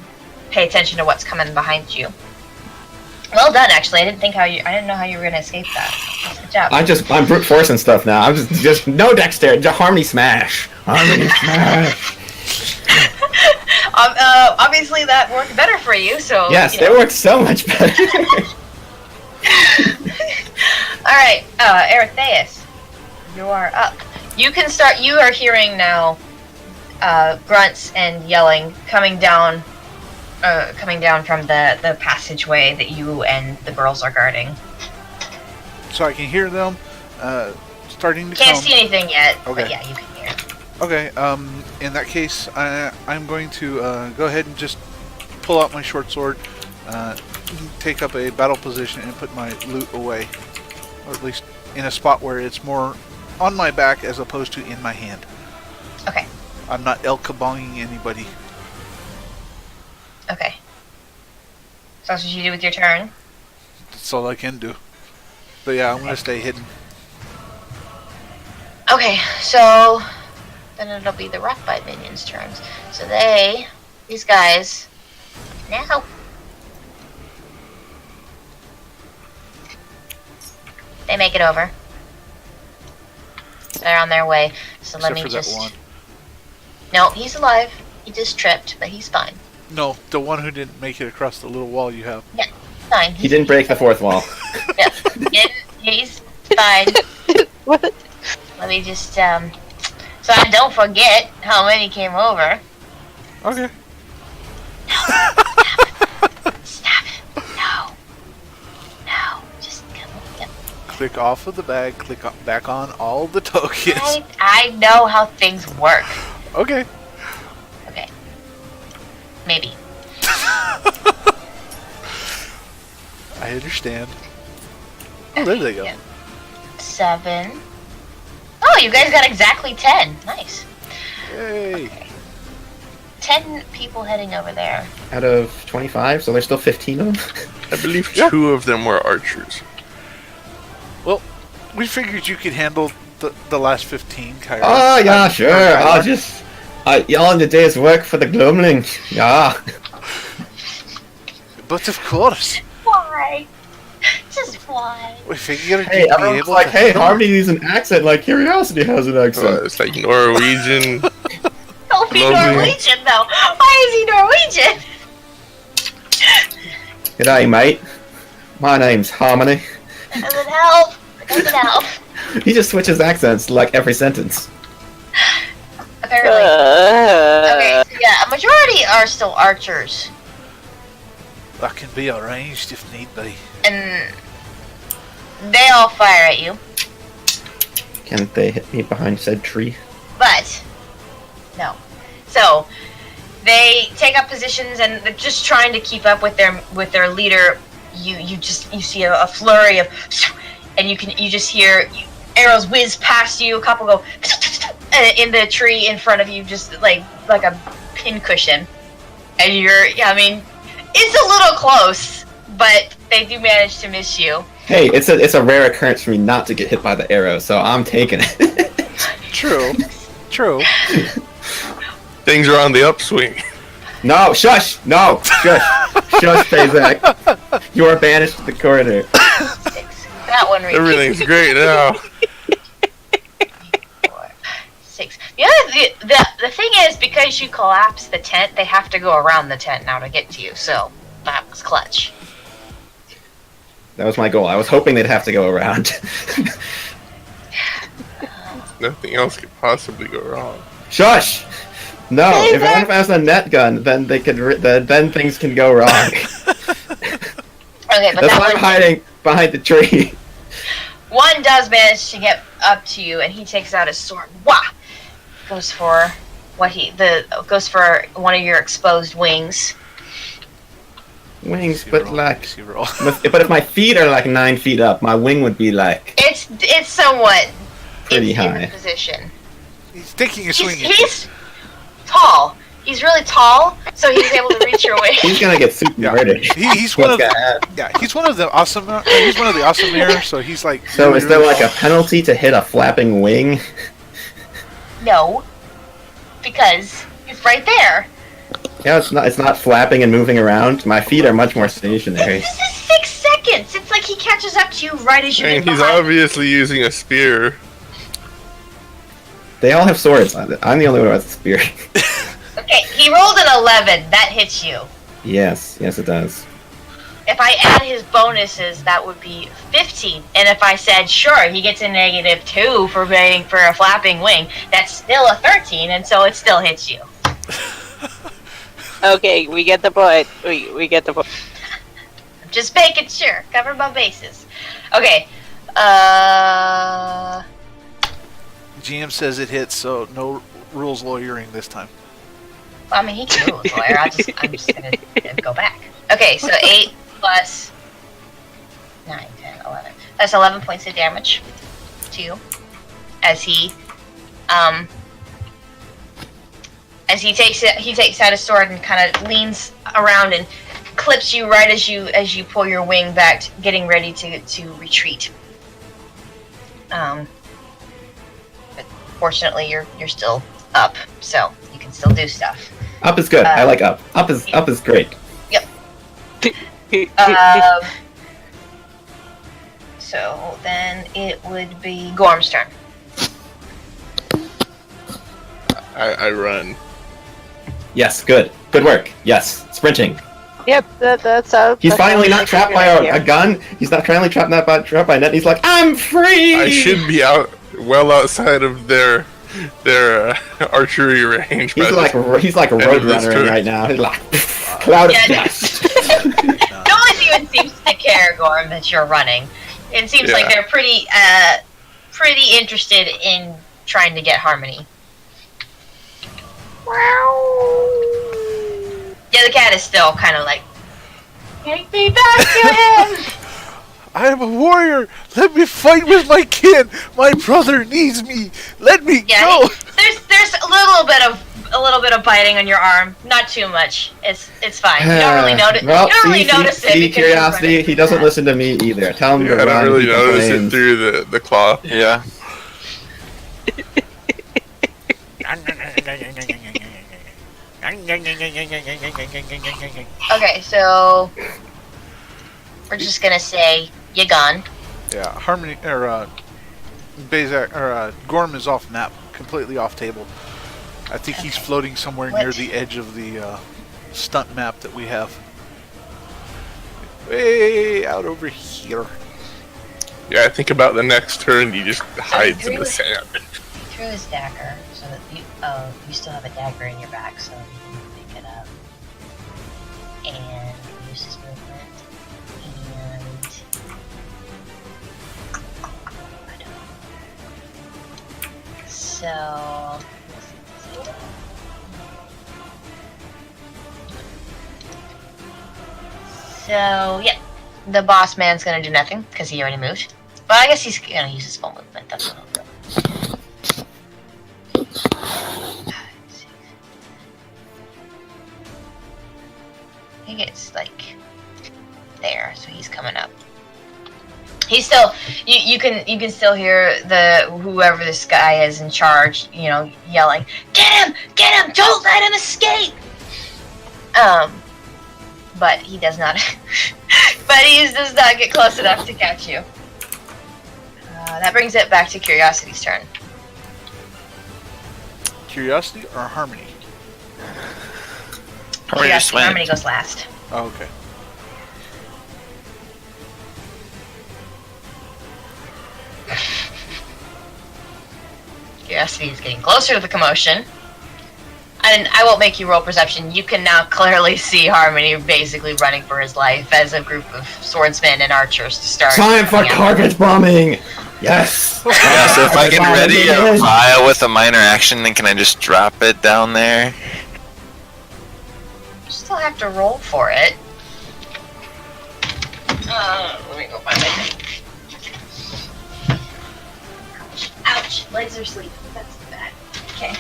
[SPEAKER 2] pay attention to what's coming behind you. Well done, actually. I didn't know how you were gonna escape that. Good job.
[SPEAKER 3] I'm brute forcing stuff now. I'm just no dexterity, just harmony smash. Harmony smash.
[SPEAKER 2] Obviously that worked better for you, so
[SPEAKER 3] yes, it works so much better.
[SPEAKER 2] Alright, Eretheus, you are up. You are hearing now grunts and yelling coming down from the passageway that you and the girls are guarding.
[SPEAKER 4] So I can hear them starting to
[SPEAKER 2] Can't
[SPEAKER 4] come.
[SPEAKER 2] see anything yet,
[SPEAKER 4] Okay.
[SPEAKER 2] but yeah, you can hear.
[SPEAKER 4] Okay, in that case, I'm going to go ahead and just pull out my short sword, take up a battle position, and put my loot away. Or at least in a spot where it's more on my back as opposed to in my hand.
[SPEAKER 2] Okay.
[SPEAKER 4] I'm not el-kabonging anybody.
[SPEAKER 2] Okay. So that's what you do with your turn?
[SPEAKER 4] That's all I can do. But yeah, I'm going to stay hidden.
[SPEAKER 2] Okay, so then it'll be the Rockbite minions' turns. So these guys, now. They make it over. They're on their way. So let me
[SPEAKER 4] Except for
[SPEAKER 2] just.
[SPEAKER 4] that one.
[SPEAKER 2] No, he's alive. He just tripped, but he's fine.
[SPEAKER 4] No, the one who didn't make it across the little wall you have.
[SPEAKER 2] Yeah, fine.
[SPEAKER 3] He didn't break the fourth wall.
[SPEAKER 2] Yeah, he's fine.
[SPEAKER 5] What?
[SPEAKER 2] Let me just so I don't forget how many came over.
[SPEAKER 4] Okay.
[SPEAKER 2] Stop it. No. Just come on.
[SPEAKER 4] Click off of the bag, click back on all the tokens.
[SPEAKER 2] I know how things work.
[SPEAKER 4] Okay.
[SPEAKER 2] Okay. Maybe.
[SPEAKER 4] I understand. Oh, there they go.
[SPEAKER 2] Yeah. 7. Oh, you guys got exactly 10. Nice.
[SPEAKER 4] Yay.
[SPEAKER 2] Okay. 10 people heading over there.
[SPEAKER 3] Out of 25, so there's still 15 of them.
[SPEAKER 1] I believe 2 of them were archers.
[SPEAKER 4] Well, we figured you could handle the last 15, Kyra.
[SPEAKER 3] Oh, yeah, sure. Y'all in the day's work for the Glumling. Yeah.
[SPEAKER 4] But of course,
[SPEAKER 2] Why? Just why?
[SPEAKER 4] we figured
[SPEAKER 3] Hey,
[SPEAKER 4] you'd be
[SPEAKER 3] everyone's
[SPEAKER 4] able
[SPEAKER 3] like,
[SPEAKER 4] to
[SPEAKER 3] hey,
[SPEAKER 4] handle
[SPEAKER 3] Harmony needs an accent like Curiosity has an accent.
[SPEAKER 1] It's like Norwegian.
[SPEAKER 2] Don't be
[SPEAKER 1] Lovely.
[SPEAKER 2] Norwegian, though. Why is he Norwegian?
[SPEAKER 3] G'day, mate. My name's Harmony.
[SPEAKER 2] That doesn't help. It doesn't help.
[SPEAKER 3] He just switches accents like every sentence.
[SPEAKER 2] Apparently. Okay, so yeah, a majority are still archers.
[SPEAKER 4] That can be arranged if need be.
[SPEAKER 2] And they all fire at you.
[SPEAKER 3] Can't they hit me behind said tree?
[SPEAKER 2] But no. So they take up positions and they're just trying to keep up with their leader. You see a flurry of, and you just hear arrows whiz past you. A couple go in the tree in front of you, just like a pincushion. And it's a little close, but they do manage to miss you.
[SPEAKER 3] Hey, it's a rare occurrence for me not to get hit by the arrow, so I'm taking it.
[SPEAKER 4] True.
[SPEAKER 1] Things are on the upswing.
[SPEAKER 3] No, shush! No, shush! Shush, Payzak. You are banished to the corner.
[SPEAKER 2] 6. That one reads.
[SPEAKER 1] Everything's great now.
[SPEAKER 2] 4, 6. The thing is, because you collapsed the tent, they have to go around the tent now to get to you. So that was clutch.
[SPEAKER 3] That was my goal. I was hoping they'd have to go around.
[SPEAKER 1] Nothing else could possibly go wrong.
[SPEAKER 3] Shush! No, if anyone has a net gun, then they could. Then things can go wrong.
[SPEAKER 2] Okay, but
[SPEAKER 3] That's
[SPEAKER 2] that
[SPEAKER 3] why I'm
[SPEAKER 2] one,
[SPEAKER 3] hiding behind the tree.
[SPEAKER 2] one does manage to get up to you, and he takes out his sword. Wah! Goes for goes for one of your exposed wings.
[SPEAKER 3] Wings,
[SPEAKER 4] See
[SPEAKER 3] but
[SPEAKER 4] roll.
[SPEAKER 3] like,
[SPEAKER 4] See roll.
[SPEAKER 3] but if my feet are like 9 feet up, my wing would be like
[SPEAKER 2] It's somewhat
[SPEAKER 3] pretty
[SPEAKER 2] in the
[SPEAKER 3] high.
[SPEAKER 2] position.
[SPEAKER 4] He's taking a swing.
[SPEAKER 2] He's tall. He's really tall, so he's able to reach your wing.
[SPEAKER 3] He's gonna get super
[SPEAKER 4] Yeah.
[SPEAKER 3] murdered.
[SPEAKER 4] He's one
[SPEAKER 3] What's
[SPEAKER 4] of
[SPEAKER 3] gonna happen?
[SPEAKER 4] he's one of the awesome. He's one of the awesomeers. So he's like.
[SPEAKER 3] So
[SPEAKER 4] really,
[SPEAKER 3] is there
[SPEAKER 4] really
[SPEAKER 3] like a penalty to hit a flapping wing?
[SPEAKER 2] No, because he's right there.
[SPEAKER 3] Yeah, it's not flapping and moving around. My feet are much more stationary.
[SPEAKER 2] This is 6 seconds. It's like he catches up to you right as you
[SPEAKER 1] And
[SPEAKER 2] get
[SPEAKER 1] he's
[SPEAKER 2] behind.
[SPEAKER 1] obviously using a spear.
[SPEAKER 3] They all have swords. I'm the only one who has a spear.
[SPEAKER 2] Okay, he rolled an 11. That hits you.
[SPEAKER 3] Yes, it does.
[SPEAKER 2] If I add his bonuses, that would be 15. And if I said, sure, he gets a -2 for paying for a flapping wing, that's still a 13, and so it still hits you.
[SPEAKER 5] Okay, we get the point. We get the point.
[SPEAKER 2] I'm just making sure. Cover my bases. Okay.
[SPEAKER 4] GM says it hits, so no rules lawyering this time.
[SPEAKER 2] I mean, he can move, lawyer. I'm just gonna go back. Okay, so 8 plus 9, 10, 11. That's 11 points of damage to you. As he takes out his sword and kind of leans around and clips you right as you pull your wing back, getting ready to retreat. But fortunately, you're still up, so you can still do stuff.
[SPEAKER 3] Up is good. I like up. Up is great.
[SPEAKER 2] So then it would be Gorm's turn.
[SPEAKER 1] I run.
[SPEAKER 3] Yes, good. Good work. Yes, sprinting.
[SPEAKER 5] Yep, that's how.
[SPEAKER 3] He's
[SPEAKER 5] that's
[SPEAKER 3] finally
[SPEAKER 5] how
[SPEAKER 3] not
[SPEAKER 5] we
[SPEAKER 3] trapped
[SPEAKER 5] figure
[SPEAKER 3] by
[SPEAKER 5] it out
[SPEAKER 3] a
[SPEAKER 5] here.
[SPEAKER 3] gun. He's not finally trapped by a net. He's like, I'm free.
[SPEAKER 1] I should be well outside of their archery range.
[SPEAKER 3] He's
[SPEAKER 1] by
[SPEAKER 3] like
[SPEAKER 1] this
[SPEAKER 3] he's like
[SPEAKER 1] end of this
[SPEAKER 3] roadrunner
[SPEAKER 1] turn.
[SPEAKER 3] right now. He's like cloud of
[SPEAKER 2] Yeah.
[SPEAKER 3] dust.
[SPEAKER 2] No one even seems to care, Gorm, that you're running. It seems like
[SPEAKER 1] Yeah.
[SPEAKER 2] they're pretty interested in trying to get Harmony. Yeah, the cat is still kind of like, take me back to him.
[SPEAKER 4] I am a warrior. Let me fight with my kin. My brother needs me. Let me
[SPEAKER 2] Yeah,
[SPEAKER 4] go.
[SPEAKER 2] there's a little bit of biting on your arm. Not too much. It's fine. You don't really notice.
[SPEAKER 3] Well,
[SPEAKER 2] you don't really notice it.
[SPEAKER 3] see,
[SPEAKER 2] because you're
[SPEAKER 3] curiosity.
[SPEAKER 2] running
[SPEAKER 3] He doesn't
[SPEAKER 2] fast.
[SPEAKER 3] listen to me either. Tell him to
[SPEAKER 1] I
[SPEAKER 3] run.
[SPEAKER 1] don't really
[SPEAKER 3] he
[SPEAKER 1] notice it
[SPEAKER 3] complains.
[SPEAKER 1] through the claw.
[SPEAKER 6] Yeah.
[SPEAKER 2] Okay, so we're just gonna say you gone.
[SPEAKER 4] Yeah, Harmony or Bazak or Gorm is off map, completely off table. I think he's
[SPEAKER 2] Okay.
[SPEAKER 4] floating somewhere
[SPEAKER 2] What?
[SPEAKER 4] near the edge of the stunt map that we have. Way out over here.
[SPEAKER 1] Yeah, I think about the next turn he just hides in the
[SPEAKER 2] really-
[SPEAKER 1] sand.
[SPEAKER 2] Threw his dagger so that you still have a dagger in your back, so you can pick it up and use his movement. And I don't know. So yeah, the boss man's gonna do nothing because he already moved. But I guess he's gonna use his full movement. That's what I'll do. He gets like there, so he's coming up. He's still you can still hear whoever this guy is in charge, yelling, get him, don't let him escape. But he does not. But he does not get close enough to catch you. That brings it back to Curiosity's turn.
[SPEAKER 4] Curiosity or Harmony?
[SPEAKER 6] Harmony just went.
[SPEAKER 2] Harmony goes last.
[SPEAKER 4] Oh, okay.
[SPEAKER 2] Curiosity is getting closer to the commotion. And I won't make you roll perception. You can now clearly see Harmony basically running for his life as a group of swordsmen and archers to start.
[SPEAKER 3] Time for
[SPEAKER 2] coming out.
[SPEAKER 3] carpet bombing! Yes!
[SPEAKER 6] Yeah, so if I get ready a vial with a minor action, then can I just drop it down there?
[SPEAKER 2] You still have to roll for it. Let me go find my thing. Ouch! Legs are asleep. That's bad. Okay.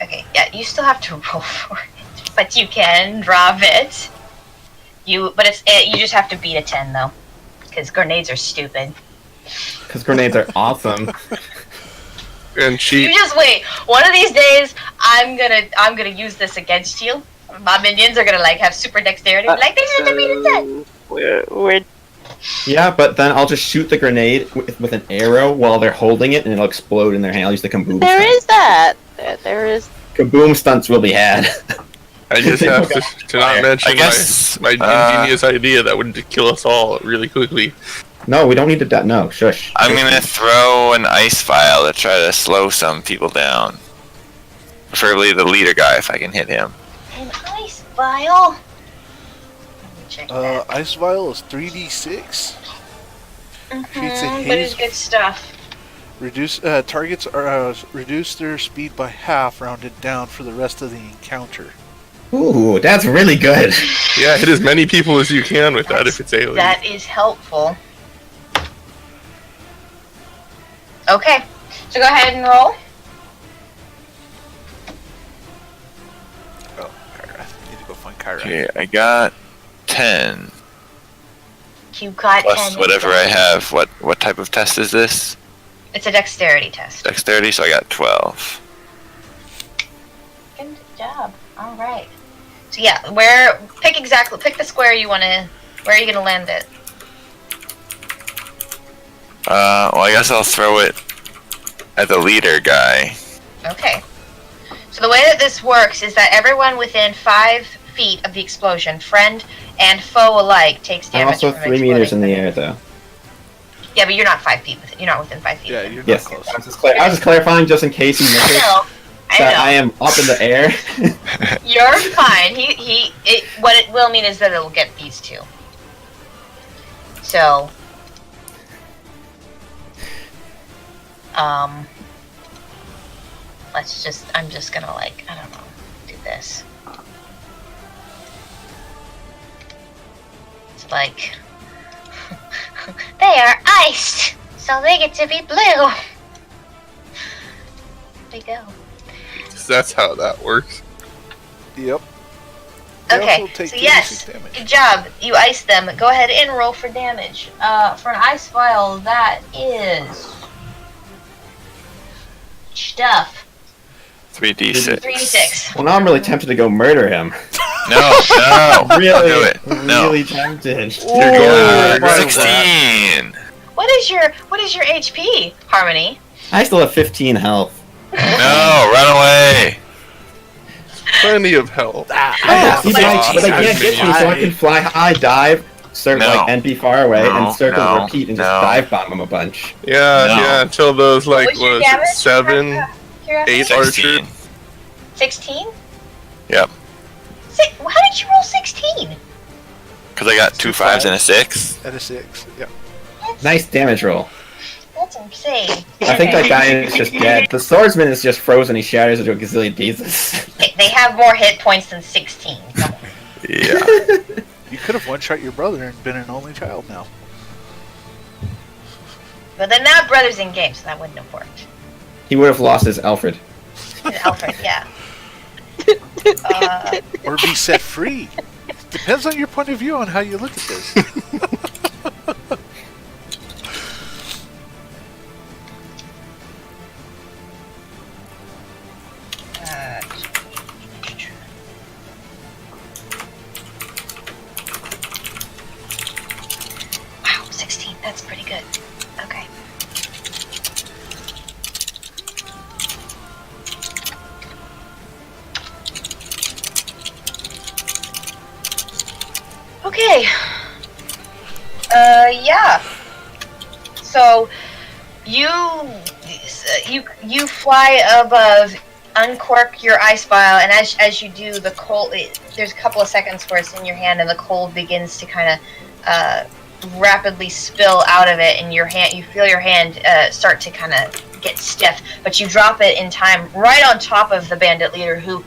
[SPEAKER 2] Okay, yeah, you still have to roll for it, but you can drop it. You just have to beat a 10 though, because grenades are stupid.
[SPEAKER 3] Because grenades are awesome.
[SPEAKER 1] And
[SPEAKER 2] You
[SPEAKER 1] cheap.
[SPEAKER 2] just wait. One of these days, I'm gonna use this against you. My minions are gonna like have super dexterity. Like they have to beat a 10.
[SPEAKER 5] We're
[SPEAKER 3] Yeah, but then I'll just shoot the grenade with an arrow while they're holding it, and it'll explode in their hand. I'll use the kaboom
[SPEAKER 5] there
[SPEAKER 3] stunt.
[SPEAKER 5] is that. There is.
[SPEAKER 3] Kaboom stunts will be had.
[SPEAKER 1] I just have to not mention
[SPEAKER 6] I guess,
[SPEAKER 1] my ingenious idea that would kill us all really quickly.
[SPEAKER 3] No, we don't need to die. No, shush.
[SPEAKER 6] I'm gonna throw an ice vial to try to slow some people down. Preferably the leader guy if I can hit him.
[SPEAKER 2] An ice vial. Let me check that.
[SPEAKER 4] Ice vial is 3d6. Creates a
[SPEAKER 2] But
[SPEAKER 4] haze.
[SPEAKER 2] it's good stuff.
[SPEAKER 4] Reduce targets are reduce their speed by half, rounded down for the rest of the encounter.
[SPEAKER 3] Ooh, that's really good.
[SPEAKER 1] Yeah, hit as many people as you can with that if it's alien.
[SPEAKER 2] That is helpful. Okay, so go ahead and roll.
[SPEAKER 4] Oh, Kyra. Need to go find Kyra.
[SPEAKER 6] Okay, I got 10
[SPEAKER 2] You got
[SPEAKER 6] plus
[SPEAKER 2] 10.
[SPEAKER 6] whatever I have. What type of test is this?
[SPEAKER 2] It's a dexterity test.
[SPEAKER 6] Dexterity, so I got 12.
[SPEAKER 2] Good job. All right. So yeah, pick the square you want to. Where are you gonna land it?
[SPEAKER 6] Well, I guess I'll throw it at the leader guy.
[SPEAKER 2] Okay. So the way that this works is that everyone within 5 feet of the explosion, friend and foe alike, takes
[SPEAKER 3] I'm
[SPEAKER 2] damage
[SPEAKER 3] also
[SPEAKER 2] from
[SPEAKER 3] 3 meters in
[SPEAKER 2] exploding.
[SPEAKER 3] the air, though.
[SPEAKER 2] Yeah, but you're not 5 feet. You're not within 5 feet.
[SPEAKER 4] Yeah, you're
[SPEAKER 3] Yes,
[SPEAKER 4] not close.
[SPEAKER 3] I was just clarifying just in case you missed
[SPEAKER 2] I
[SPEAKER 3] it.
[SPEAKER 2] know.
[SPEAKER 3] That I
[SPEAKER 2] I know.
[SPEAKER 3] am up in the air.
[SPEAKER 2] You're fine. What it will mean is that it'll get these two. So, I'm just gonna I don't know, do this. It's like, they are iced, so they get to be blue. There we go.
[SPEAKER 1] That's how that works.
[SPEAKER 4] Yep. They
[SPEAKER 2] Okay,
[SPEAKER 4] also take
[SPEAKER 2] so
[SPEAKER 4] 36
[SPEAKER 2] yes,
[SPEAKER 4] damage.
[SPEAKER 2] good job. You iced them. Go ahead and roll for damage. For an ice vial, that is stuff.
[SPEAKER 6] 3d6.
[SPEAKER 2] 3d6.
[SPEAKER 3] Well, now I'm really tempted to go murder him.
[SPEAKER 6] No, no.
[SPEAKER 3] Really,
[SPEAKER 6] Do it. No.
[SPEAKER 3] really tempted.
[SPEAKER 1] You're going
[SPEAKER 4] Ooh,
[SPEAKER 6] 16.
[SPEAKER 2] What is your HP, Harmony?
[SPEAKER 3] I still have 15 health.
[SPEAKER 6] No, run away.
[SPEAKER 1] plenty of health.
[SPEAKER 3] Yeah,
[SPEAKER 2] but-
[SPEAKER 3] but they can't get me, so I can fly high, dive, circle,
[SPEAKER 6] No.
[SPEAKER 3] and be far away,
[SPEAKER 6] No,
[SPEAKER 3] and circle,
[SPEAKER 6] no,
[SPEAKER 3] repeat, and just
[SPEAKER 6] no.
[SPEAKER 3] dive bomb them a bunch.
[SPEAKER 1] Yeah,
[SPEAKER 6] No.
[SPEAKER 1] yeah, until those
[SPEAKER 2] What
[SPEAKER 1] like
[SPEAKER 2] was your
[SPEAKER 1] what was it,
[SPEAKER 2] damage?
[SPEAKER 1] 7, 8
[SPEAKER 6] 16.
[SPEAKER 1] archers.
[SPEAKER 2] 16?
[SPEAKER 6] Yep.
[SPEAKER 2] How did you roll 16?
[SPEAKER 6] Because I got 2 5s and a 6.
[SPEAKER 4] At a 6. Yeah.
[SPEAKER 3] Nice damage roll.
[SPEAKER 2] That's insane.
[SPEAKER 3] I think that guy is just dead. The swordsman is just frozen. He shatters into a gazillion pieces.
[SPEAKER 2] They have more hit points than 16. Come on.
[SPEAKER 6] Yeah.
[SPEAKER 4] You could have one-shot your brother and been an only child now.
[SPEAKER 2] But they're not brothers in game, so that wouldn't have worked.
[SPEAKER 3] He would have lost his Alfred.
[SPEAKER 2] And Alfred, yeah.
[SPEAKER 4] Or be set free. Depends on your point of view on how you look at this.
[SPEAKER 2] Wow, 16. That's pretty good. Okay. Okay. Yeah. So you fly above, uncork your ice vial, and as you do, the cold. There's a couple of seconds where it's in your hand, and the cold begins to kind of rapidly spill out of it, and your hand. You feel your hand start to kind of get stiff, but you drop it in time, right on top of the bandit leader, who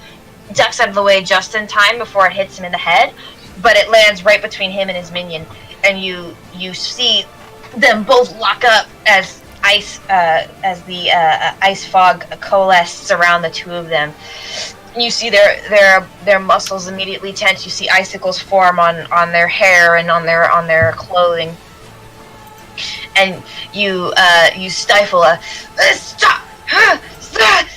[SPEAKER 2] ducks out of the way just in time before it hits him in the head. But it lands right between him and his minion, and you see them both lock up as the ice fog coalesces around the two of them. You see their muscles immediately tense. You see icicles form on their hair and on their clothing, and you stifle a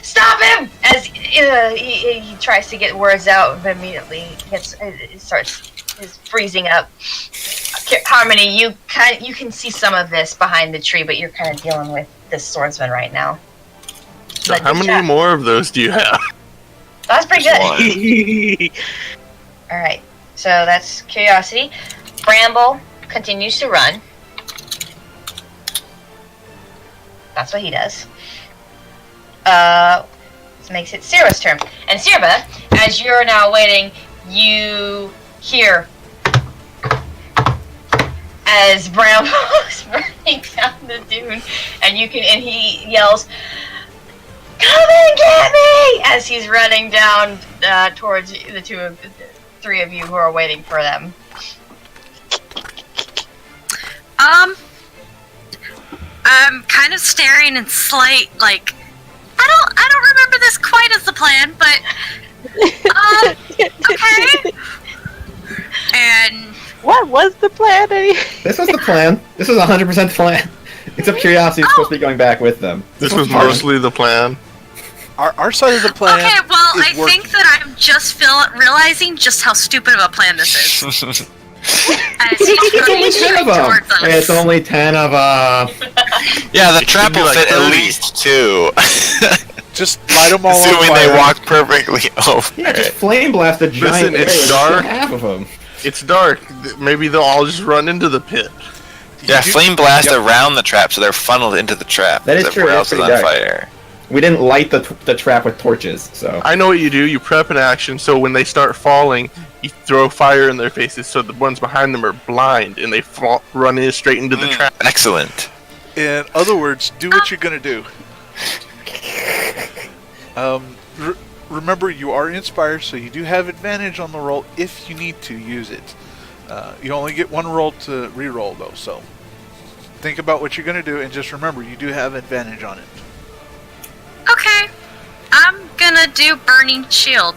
[SPEAKER 2] stop him as he tries to get words out, but immediately is freezing up. Harmony, you can see some of this behind the tree, but you're kind of dealing with this swordsman right now.
[SPEAKER 1] So how many more of those do you have?
[SPEAKER 2] That's pretty good. All right, so that's curiosity. Bramble continues to run. That's what he does. This makes it Sirba's turn. And Sirba, as you're now waiting, you hear as Bramble is running down the dune, and he yells, "Come and get me!" as he's running down towards the three of you who are waiting for them.
[SPEAKER 7] I'm kind of staring in slight, like, I don't remember this quite as the plan, but okay. And
[SPEAKER 5] What was the plan?
[SPEAKER 3] This was the plan. This was 100% the plan. Except Curiosity is supposed to be going back with them.
[SPEAKER 1] This was mostly the plan.
[SPEAKER 4] Our side of the plan.
[SPEAKER 7] okay, well, I
[SPEAKER 4] working.
[SPEAKER 7] think that I'm just realizing just how stupid of a plan this is. As he's
[SPEAKER 3] It's only 10 of them.
[SPEAKER 7] towards us.
[SPEAKER 3] It's only 10 of them.
[SPEAKER 6] Yeah, the trap will
[SPEAKER 1] like
[SPEAKER 6] fit at
[SPEAKER 1] 30.
[SPEAKER 6] least 2.
[SPEAKER 4] Just light them all on
[SPEAKER 6] Assuming
[SPEAKER 4] fire.
[SPEAKER 6] they walk perfectly over.
[SPEAKER 3] Yeah, just flame blast a giant
[SPEAKER 1] Listen, it's
[SPEAKER 3] area.
[SPEAKER 1] dark.
[SPEAKER 3] Half of them.
[SPEAKER 1] It's dark. Maybe they'll all just run into the pit.
[SPEAKER 6] Yeah,
[SPEAKER 4] You-
[SPEAKER 6] flame blast
[SPEAKER 4] Yep.
[SPEAKER 6] around the trap so they're funneled into the trap.
[SPEAKER 3] That is
[SPEAKER 6] because
[SPEAKER 3] true,
[SPEAKER 6] everywhere
[SPEAKER 3] that's
[SPEAKER 6] else is on
[SPEAKER 3] pretty dark.
[SPEAKER 6] fire.
[SPEAKER 3] We didn't light the trap with torches, so.
[SPEAKER 1] I know what you do. You prep an action so when they start falling, you throw fire in their faces so the ones behind them are blind and they run straight into the trap.
[SPEAKER 6] Excellent.
[SPEAKER 4] In other words, do what you're gonna do. Remember, you are inspired, so you do have advantage on the roll if you need to use it. You only get one roll to re-roll, though, so think about what you're gonna do, and just remember, you do have advantage on it.
[SPEAKER 7] Okay, I'm gonna do Burning Shield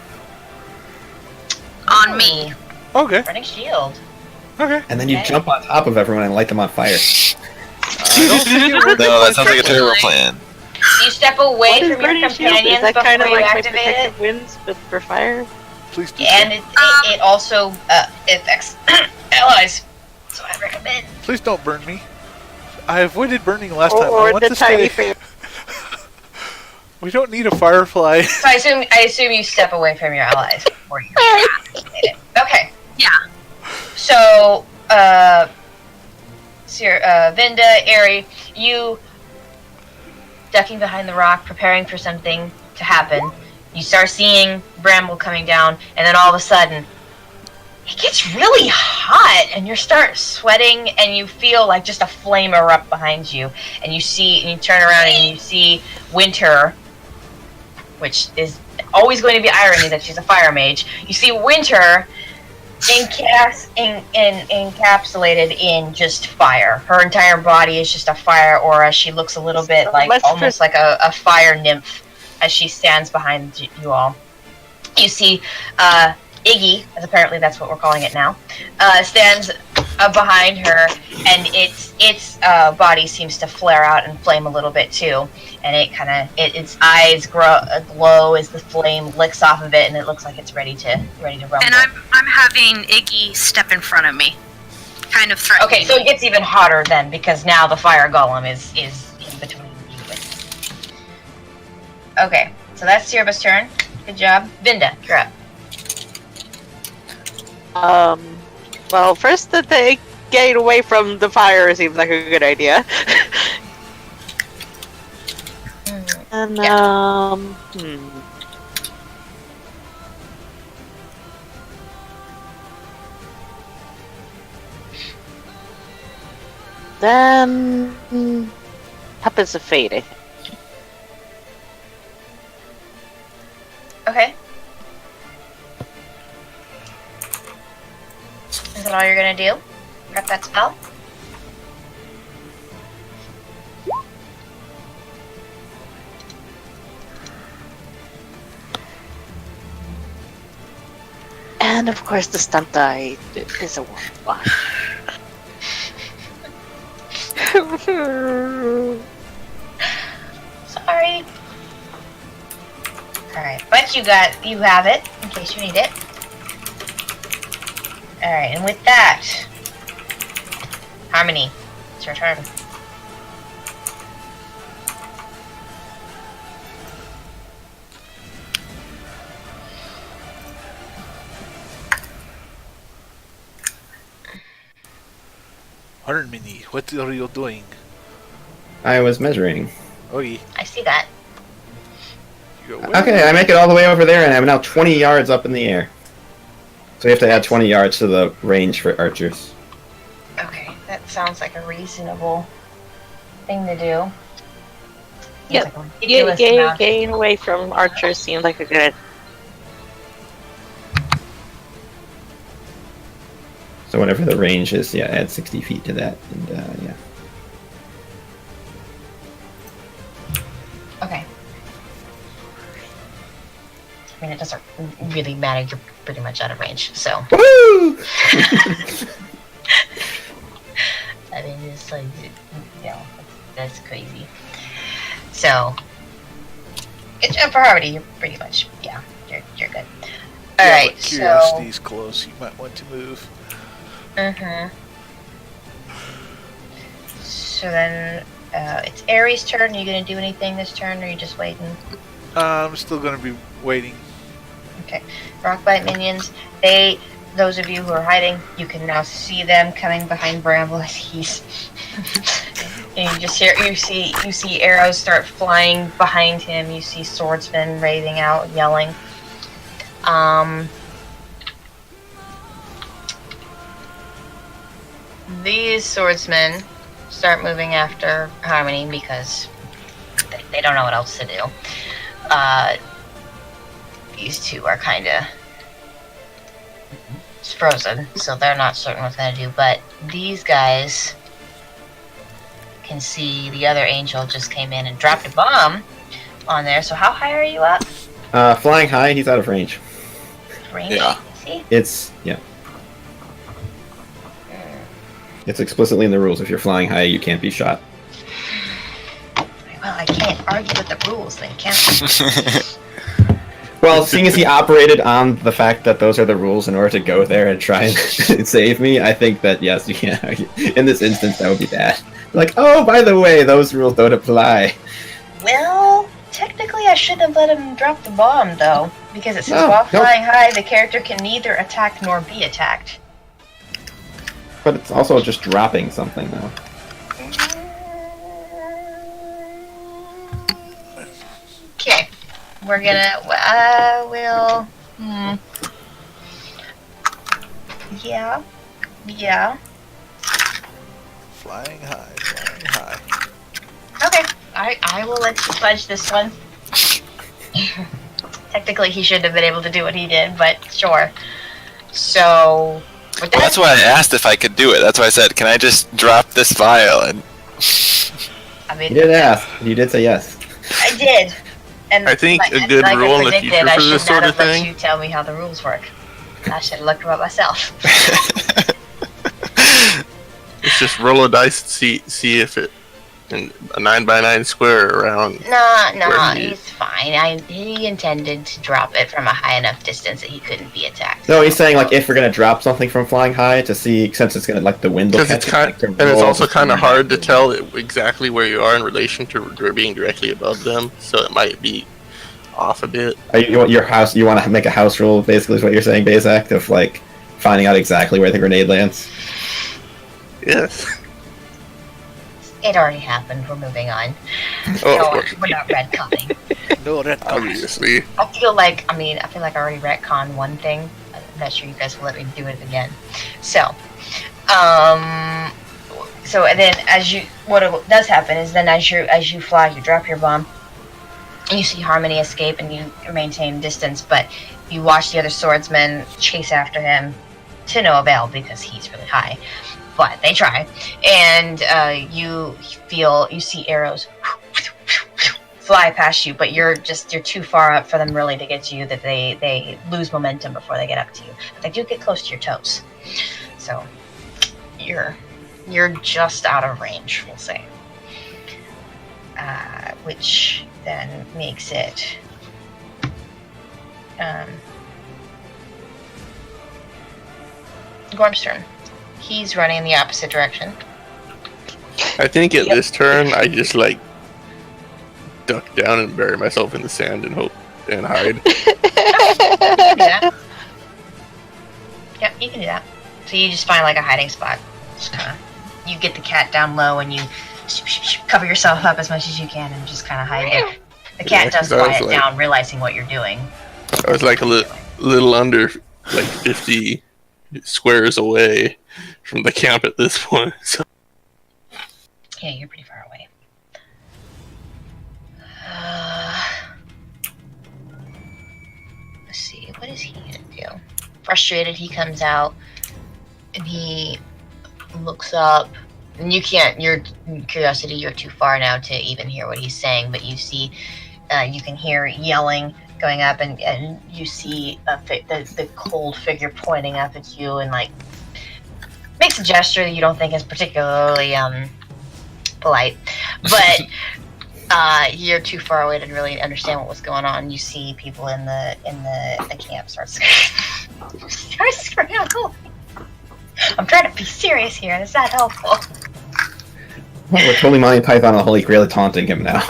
[SPEAKER 7] on me.
[SPEAKER 4] Okay.
[SPEAKER 2] Burning shield.
[SPEAKER 4] Okay.
[SPEAKER 3] And then you
[SPEAKER 2] Okay.
[SPEAKER 3] jump on top of everyone and light them on fire.
[SPEAKER 4] I don't think it would
[SPEAKER 6] No, that sounds like a terrible plan.
[SPEAKER 2] You step away
[SPEAKER 5] What is
[SPEAKER 2] from your
[SPEAKER 5] burning shield? Is
[SPEAKER 2] companions
[SPEAKER 5] that
[SPEAKER 2] before
[SPEAKER 5] kind of
[SPEAKER 2] you
[SPEAKER 5] like my
[SPEAKER 2] activate it.
[SPEAKER 5] protective winds, but for fire?
[SPEAKER 4] Please do.
[SPEAKER 2] And
[SPEAKER 4] So.
[SPEAKER 2] it also affects allies. So I recommend.
[SPEAKER 4] Please don't burn me. I avoided burning last time. I
[SPEAKER 5] Or
[SPEAKER 4] want
[SPEAKER 5] the
[SPEAKER 4] to
[SPEAKER 5] tiny
[SPEAKER 4] stay.
[SPEAKER 5] fire.
[SPEAKER 4] We don't need a firefly.
[SPEAKER 2] So I assume you step away from your allies before you activate it. Okay.
[SPEAKER 7] Yeah.
[SPEAKER 2] So Vinda, Aerie, you ducking behind the rock, preparing for something to happen. You start seeing Bramble coming down, and then all of a sudden, it gets really hot, and you start sweating, and you feel like just a flame erupt behind you. And you turn around, and you see Winter, which is always going to be irony that she's a fire mage. You see Winter encapsulated in just fire. Her entire body is just a fire aura. She looks a little bit like almost like a fire nymph as she stands behind you all. You see Iggy, as apparently that's what we're calling it now, stands behind her, and its body seems to flare out and flame a little bit too, and its eyes glow as the flame licks off of it, and it looks like it's ready to rumble.
[SPEAKER 7] And I'm having Iggy step in front of me, kind of threatening.
[SPEAKER 2] Okay, so it gets even hotter then, because now the fire golem is in between you and. Okay, so that's Sirba's turn. Good job, Vinda. You're up.
[SPEAKER 5] Well, first the getting away from the fire seems like a good idea. And then happens of fate, I think.
[SPEAKER 2] Okay. Is that all you're gonna do? Prep that spell?
[SPEAKER 5] And of course the stunt die is a wash.
[SPEAKER 2] Sorry. Alright, but you have it, in case you need it. Alright, and with that, Harmony, it's your turn.
[SPEAKER 4] Harmony, what are you doing?
[SPEAKER 3] I was measuring.
[SPEAKER 4] Okay.
[SPEAKER 2] I see that.
[SPEAKER 4] You go,
[SPEAKER 3] Okay, I make it all the way over there, and I'm now 20 yards up in the air. So you have to add 20 yards to the range for archers.
[SPEAKER 2] Okay, that sounds like a reasonable thing to do.
[SPEAKER 5] Yep.
[SPEAKER 2] Seems like a ridiculous amount.
[SPEAKER 5] Getting away from archers seems like a good.
[SPEAKER 3] So whatever the range is, yeah, add 60 feet to that, and yeah.
[SPEAKER 2] Okay. I mean, it doesn't really matter. You're pretty much out of range, so.
[SPEAKER 3] Woo!
[SPEAKER 2] I mean, it's like, you know, that's crazy. So, it's for Harmony, you're pretty much, yeah, you're good.
[SPEAKER 4] Yeah,
[SPEAKER 2] Alright,
[SPEAKER 4] but
[SPEAKER 2] so.
[SPEAKER 4] curiosity's close. You might want to move.
[SPEAKER 2] So then, it's Ares' turn. Are you gonna do anything this turn, or are you just waiting?
[SPEAKER 4] I'm still gonna be waiting.
[SPEAKER 2] Okay. Rockbite minions. Those of you who are hiding, you can now see them coming behind Bramble as he's. And you see arrows start flying behind him. You see swordsmen raving out, yelling. These swordsmen start moving after Harmony because they don't know what else to do. These two are kind of frozen, so they're not certain what they're gonna do. But these guys can see the other angel just came in and dropped a bomb on there. So how high are you up?
[SPEAKER 3] Flying high, he's out of range.
[SPEAKER 2] Range?
[SPEAKER 6] Yeah.
[SPEAKER 2] See?
[SPEAKER 3] It's, yeah. It's explicitly in the rules. If you're flying high, you can't be shot.
[SPEAKER 2] Well, I can't argue with the rules then, can I?
[SPEAKER 3] Well, seeing as he operated on the fact that those are the rules in order to go there and try and save me, I think that, yes, you can't argue. In this instance, that would be bad. Like, oh, by the way, those rules don't apply.
[SPEAKER 2] Well, technically I shouldn't have let him drop the bomb, though. Because it says while
[SPEAKER 3] No.
[SPEAKER 2] flying high, the character can neither attack nor be attacked.
[SPEAKER 3] But it's also just dropping something, though.
[SPEAKER 2] Okay. We're gonna, yeah.
[SPEAKER 4] Flying high, flying high.
[SPEAKER 2] Okay. I will let you fudge this one. Technically, he shouldn't have been able to do what he did, but sure. So, with
[SPEAKER 6] Well, that's why I asked if I could do it. That's why I said, can I just drop this vial? And
[SPEAKER 2] I mean,
[SPEAKER 3] You did ask. You did say yes.
[SPEAKER 2] I did. And
[SPEAKER 1] I think a
[SPEAKER 2] and
[SPEAKER 1] good
[SPEAKER 2] like I
[SPEAKER 1] rule in the
[SPEAKER 2] predicted,
[SPEAKER 1] future
[SPEAKER 2] I
[SPEAKER 1] for
[SPEAKER 2] should
[SPEAKER 1] this
[SPEAKER 2] not
[SPEAKER 1] sort
[SPEAKER 2] have
[SPEAKER 1] of
[SPEAKER 2] let
[SPEAKER 1] thing.
[SPEAKER 2] you tell me how the rules work. I should have looked them up myself.
[SPEAKER 1] It's just roll a dice and see if it in a 9x9 square around.
[SPEAKER 2] No,
[SPEAKER 1] Where he-
[SPEAKER 2] he's fine. He intended to drop it from a high enough distance that he couldn't be attacked.
[SPEAKER 3] No, he's saying, like, if we're gonna drop something from flying high to see, since it's gonna, like, the wind will
[SPEAKER 1] Because
[SPEAKER 3] catch
[SPEAKER 1] it's
[SPEAKER 3] it,
[SPEAKER 1] kind,
[SPEAKER 3] like, to
[SPEAKER 1] and it's
[SPEAKER 3] roll
[SPEAKER 1] also
[SPEAKER 3] the
[SPEAKER 1] kind of
[SPEAKER 3] speed.
[SPEAKER 1] hard to tell exactly where you are in relation to being directly above them. So it might be off a bit.
[SPEAKER 3] You want your house? You want to make a house rule? Basically, is what you're saying, Bazak, of like finding out exactly where the grenade lands.
[SPEAKER 1] Yes.
[SPEAKER 2] It already happened. We're moving on.
[SPEAKER 1] Oh,
[SPEAKER 2] No,
[SPEAKER 1] of course.
[SPEAKER 2] we're not retconning.
[SPEAKER 4] No red cards.
[SPEAKER 1] Obviously.
[SPEAKER 2] I feel like I already retconned one thing. I'm not sure you guys will let me do it again. So, and then what does happen is then as you fly, you drop your bomb, and you see Harmony escape, and you maintain distance, but you watch the other swordsmen chase after him to no avail because he's really high. But they try, and you see arrows fly past you, but you're too far up for them really to get to you. That they lose momentum before they get up to you. But they do get close to your toes, so you're just out of range, we'll say. Which then makes it Gorm's turn. He's running in the opposite direction.
[SPEAKER 1] I think at this turn, I just duck down and bury myself in the sand and hope and hide.
[SPEAKER 2] You can do that. Yep, you can do that. So you just find a hiding spot. Just you get the cat down low and you cover yourself up as much as you can and just kind of hide it. The cat does quiet down, realizing what you're doing.
[SPEAKER 1] I was a little under 50 squares away from the camp at this point. So.
[SPEAKER 2] Yeah, you're pretty far away. Let's see, what is he gonna do? Frustrated, he comes out and he looks up, and you can't. Your curiosity, you're too far now to even hear what he's saying. But you see, you can hear yelling going up, and you see the cold figure pointing up at you, and makes a gesture that you don't think is particularly polite, but you're too far away to really understand what was going on. You see people in the camp start screaming. I'm trying to be serious here, and it's not helpful.
[SPEAKER 3] We're totally Monty Python and Holy Grail taunting him now.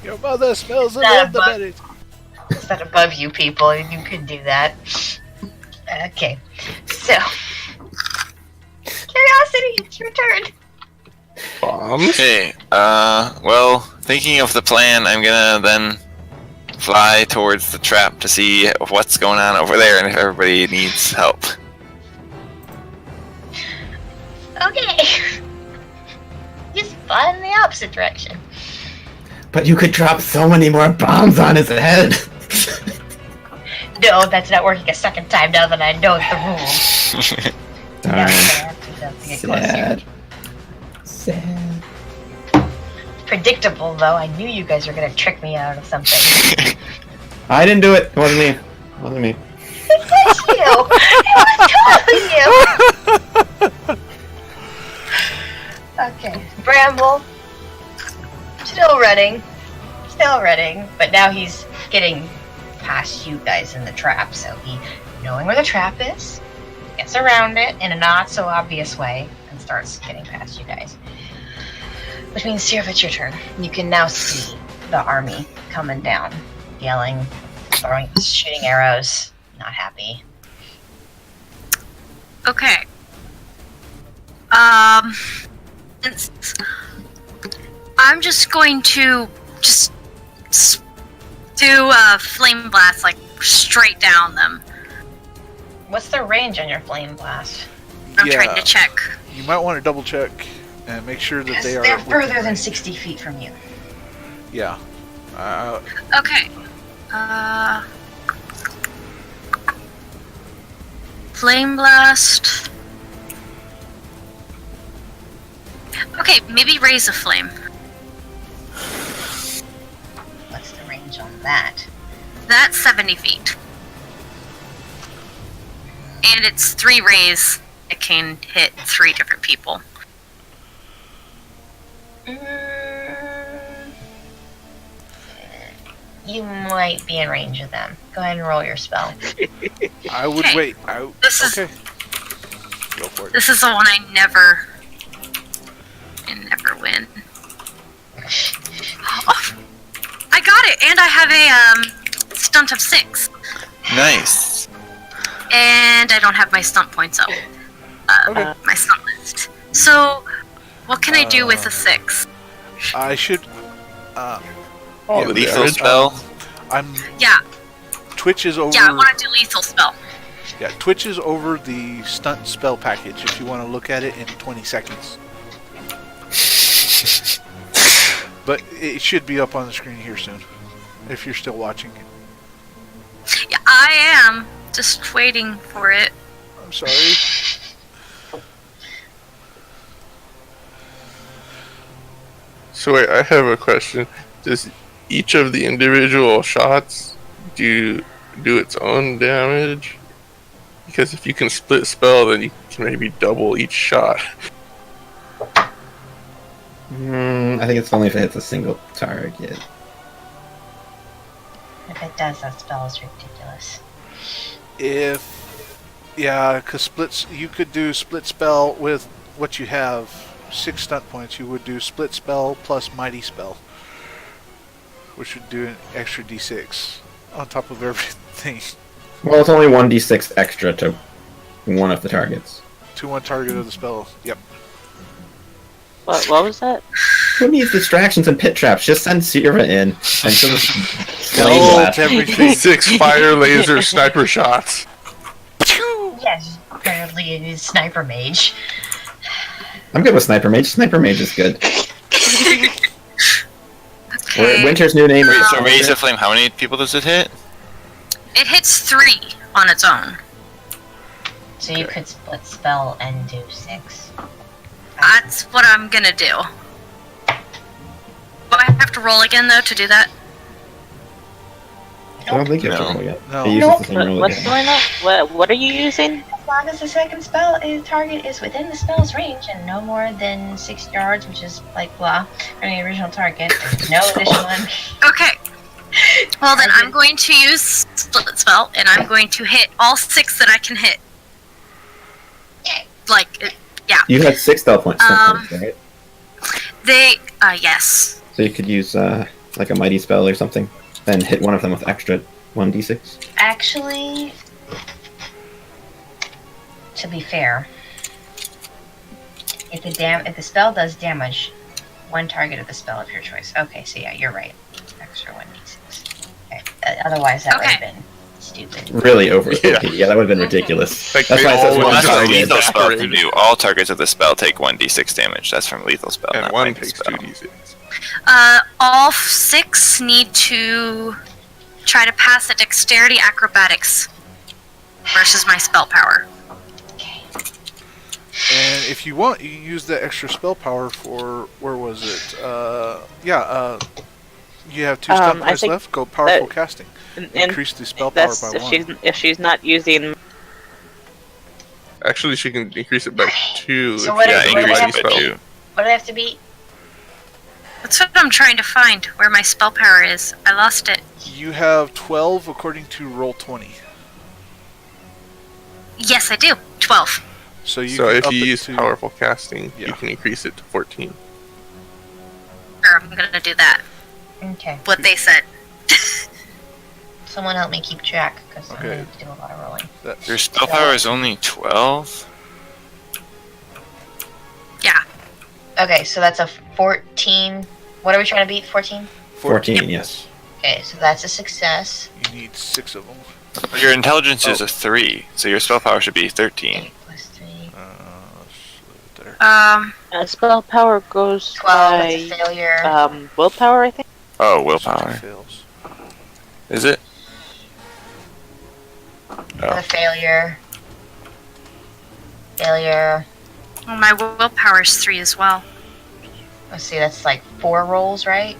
[SPEAKER 4] Your mother smells the bandit.
[SPEAKER 2] It's not above you, people. You could do that. Okay, so curiosity, it's your turn.
[SPEAKER 1] Bombs?
[SPEAKER 6] Okay, well, thinking of the plan, I'm gonna then fly towards the trap to see what's going on over there and if everybody needs help.
[SPEAKER 2] Okay. Just fly in the opposite direction.
[SPEAKER 3] But you could drop so many more bombs on his head.
[SPEAKER 2] No, that's not working a second time now that I know the rules.
[SPEAKER 3] Darn.
[SPEAKER 2] Sad.
[SPEAKER 3] Sad.
[SPEAKER 2] Predictable, though. I knew you guys were going to trick me out of something.
[SPEAKER 3] I didn't do it. It wasn't me. It wasn't me.
[SPEAKER 2] It was you! It was totally you! Okay. Bramble. Still running, but now he's getting past you guys in the trap, so he, knowing where the trap is, gets around it in a not so obvious way and starts getting past you guys. Which means, Sirf, it's your turn. You can now see the army coming down, yelling, shooting arrows, not happy.
[SPEAKER 7] Okay. I'm just going to do a flame blast straight down them.
[SPEAKER 2] What's the range on your flame blast?
[SPEAKER 7] I'm trying to check.
[SPEAKER 4] You might want to double check and make sure that they are.
[SPEAKER 2] They're further than 60 feet from you.
[SPEAKER 4] Yeah.
[SPEAKER 7] Okay. Flame blast. Okay, maybe raise a flame.
[SPEAKER 2] What's the range on that?
[SPEAKER 7] That's 70 feet. And it's 3 rays. It can hit 3 different people.
[SPEAKER 2] You might be in range of them. Go ahead and roll your spell.
[SPEAKER 4] I would wait. Okay. Go for it.
[SPEAKER 7] This is the one I never win. Oh, I got it, and I have a stunt of 6.
[SPEAKER 6] Nice.
[SPEAKER 7] And I don't have my stunt points up.
[SPEAKER 4] Okay.
[SPEAKER 7] my stunt list. So, what can I do with a 6?
[SPEAKER 4] I should.
[SPEAKER 1] All
[SPEAKER 4] Yeah,
[SPEAKER 1] the
[SPEAKER 6] Lethal
[SPEAKER 1] damage.
[SPEAKER 6] spell.
[SPEAKER 4] I'm.
[SPEAKER 7] Yeah,
[SPEAKER 4] Twitch is over.
[SPEAKER 7] yeah, I want to do lethal spell.
[SPEAKER 4] Yeah, Twitch is over the stunt spell package. If you want to look at it in 20 seconds. But it should be up on the screen here soon. If you're still watching.
[SPEAKER 7] Yeah, I am just waiting for it.
[SPEAKER 4] I'm sorry.
[SPEAKER 1] So wait, I have a question. Does each of the individual shots do its own damage? Because if you can split spell, then you can maybe double each shot.
[SPEAKER 3] I think it's only if it hits a single target.
[SPEAKER 2] If it does, that spell is ridiculous.
[SPEAKER 4] Because splits, you could do split spell with what you have, 6 stunt points. You would do split spell plus mighty spell, which would do an extra d6 on top of everything.
[SPEAKER 3] Well, it's only 1d6 extra to one of the targets.
[SPEAKER 4] To one target of the spell. Yep.
[SPEAKER 5] What was that?
[SPEAKER 3] Who needs distractions and pit traps? Just send Sierra in. And so the flame
[SPEAKER 4] Ult
[SPEAKER 3] blast.
[SPEAKER 4] everything.
[SPEAKER 1] 6 fire laser sniper shots.
[SPEAKER 2] Yes, apparently it is Sniper Mage.
[SPEAKER 3] I'm good with Sniper Mage. Sniper Mage is good.
[SPEAKER 7] Okay.
[SPEAKER 3] Winter's new name is...
[SPEAKER 6] So Razor Flame, how many people does it hit?
[SPEAKER 7] It hits 3 on its own.
[SPEAKER 2] So you could split spell and do 6.
[SPEAKER 7] That's what I'm gonna do. Do I have to roll again, though, to do that?
[SPEAKER 3] I don't think you have to
[SPEAKER 6] No.
[SPEAKER 3] roll yet.
[SPEAKER 4] No.
[SPEAKER 3] It uses
[SPEAKER 2] Nope.
[SPEAKER 3] the same roll
[SPEAKER 5] What's
[SPEAKER 3] again.
[SPEAKER 5] going on? What are you using?
[SPEAKER 2] As long as the second target is within the spell's range and no more than 6 yards, which is like blah, from the original target, there's no additional.
[SPEAKER 7] Okay. Well, then I'm going to use split spell, and I'm going to hit all 6 that I can hit. Yeah.
[SPEAKER 3] You had 6 spell points, right?
[SPEAKER 7] They, yes.
[SPEAKER 3] So you could use like a mighty spell or something, and hit one of them with extra 1d6.
[SPEAKER 2] Actually, to be fair, if the spell does damage, one target of the spell of your choice. Okay, so yeah, you're right. Extra 1d6. Okay. Otherwise, that would have been stupid.
[SPEAKER 3] Really over.
[SPEAKER 1] Yeah.
[SPEAKER 3] Yeah, that would have been ridiculous.
[SPEAKER 1] Like
[SPEAKER 3] That's
[SPEAKER 1] they
[SPEAKER 3] why it says
[SPEAKER 1] all
[SPEAKER 3] one
[SPEAKER 6] That's what
[SPEAKER 3] target.
[SPEAKER 6] lethal spell
[SPEAKER 1] Decorated.
[SPEAKER 6] can do. All targets of the spell take 1d6 damage. That's from lethal spell,
[SPEAKER 1] And
[SPEAKER 6] not
[SPEAKER 1] one
[SPEAKER 6] mighty
[SPEAKER 1] takes
[SPEAKER 6] spell.
[SPEAKER 1] 2d6.
[SPEAKER 7] All 6 need to try to pass a dexterity acrobatics versus my spell power.
[SPEAKER 2] Okay.
[SPEAKER 4] And if you want, you can use that extra spell power for, where was it? You have 2 stunt
[SPEAKER 5] I
[SPEAKER 4] points
[SPEAKER 5] think
[SPEAKER 4] left. Go powerful
[SPEAKER 5] that-
[SPEAKER 4] casting.
[SPEAKER 5] And
[SPEAKER 4] Increase the spell power
[SPEAKER 5] that's
[SPEAKER 4] by 1.
[SPEAKER 5] if she's not using.
[SPEAKER 1] Actually, she can increase it by 2
[SPEAKER 2] So
[SPEAKER 1] if
[SPEAKER 2] what
[SPEAKER 1] she
[SPEAKER 2] is-
[SPEAKER 1] has
[SPEAKER 6] Yeah,
[SPEAKER 2] what do
[SPEAKER 1] mighty
[SPEAKER 2] they
[SPEAKER 6] increase
[SPEAKER 2] have
[SPEAKER 6] it
[SPEAKER 2] to
[SPEAKER 6] by
[SPEAKER 1] spell.
[SPEAKER 6] 2.
[SPEAKER 2] What do they have to be?
[SPEAKER 7] That's what I'm trying to find, where my spell power is. I lost it.
[SPEAKER 4] You have 12 according to roll 20.
[SPEAKER 7] Yes, I do. 12.
[SPEAKER 4] So you
[SPEAKER 1] So
[SPEAKER 4] can
[SPEAKER 1] if
[SPEAKER 4] up
[SPEAKER 1] you
[SPEAKER 4] it
[SPEAKER 1] use
[SPEAKER 4] to,
[SPEAKER 1] powerful casting,
[SPEAKER 4] Yeah.
[SPEAKER 1] you can increase it to 14.
[SPEAKER 7] Sure, I'm gonna do that.
[SPEAKER 2] Okay.
[SPEAKER 7] What they said.
[SPEAKER 2] Someone help me keep track, because I'm
[SPEAKER 4] Okay.
[SPEAKER 2] going to do a lot of rolling.
[SPEAKER 4] That's,
[SPEAKER 6] Your spell power is only 12?
[SPEAKER 7] Yeah.
[SPEAKER 2] Okay, so that's a 14. What are we trying to beat? 14?
[SPEAKER 3] 14, yes.
[SPEAKER 2] Okay, so that's a success.
[SPEAKER 4] You need 6 of them.
[SPEAKER 6] Your intelligence is a 3, so your spell power should be 13.
[SPEAKER 2] 8 plus 3.
[SPEAKER 4] Let's leave it there.
[SPEAKER 5] Spell power goes
[SPEAKER 2] 12, that's a
[SPEAKER 5] by
[SPEAKER 2] failure.
[SPEAKER 5] willpower, I think.
[SPEAKER 6] Oh,
[SPEAKER 4] So
[SPEAKER 6] willpower.
[SPEAKER 4] it fails.
[SPEAKER 6] Is it?
[SPEAKER 2] A failure. Failure.
[SPEAKER 7] Well, my willpower is 3 as well.
[SPEAKER 2] Let's see, that's like 4 rolls, right?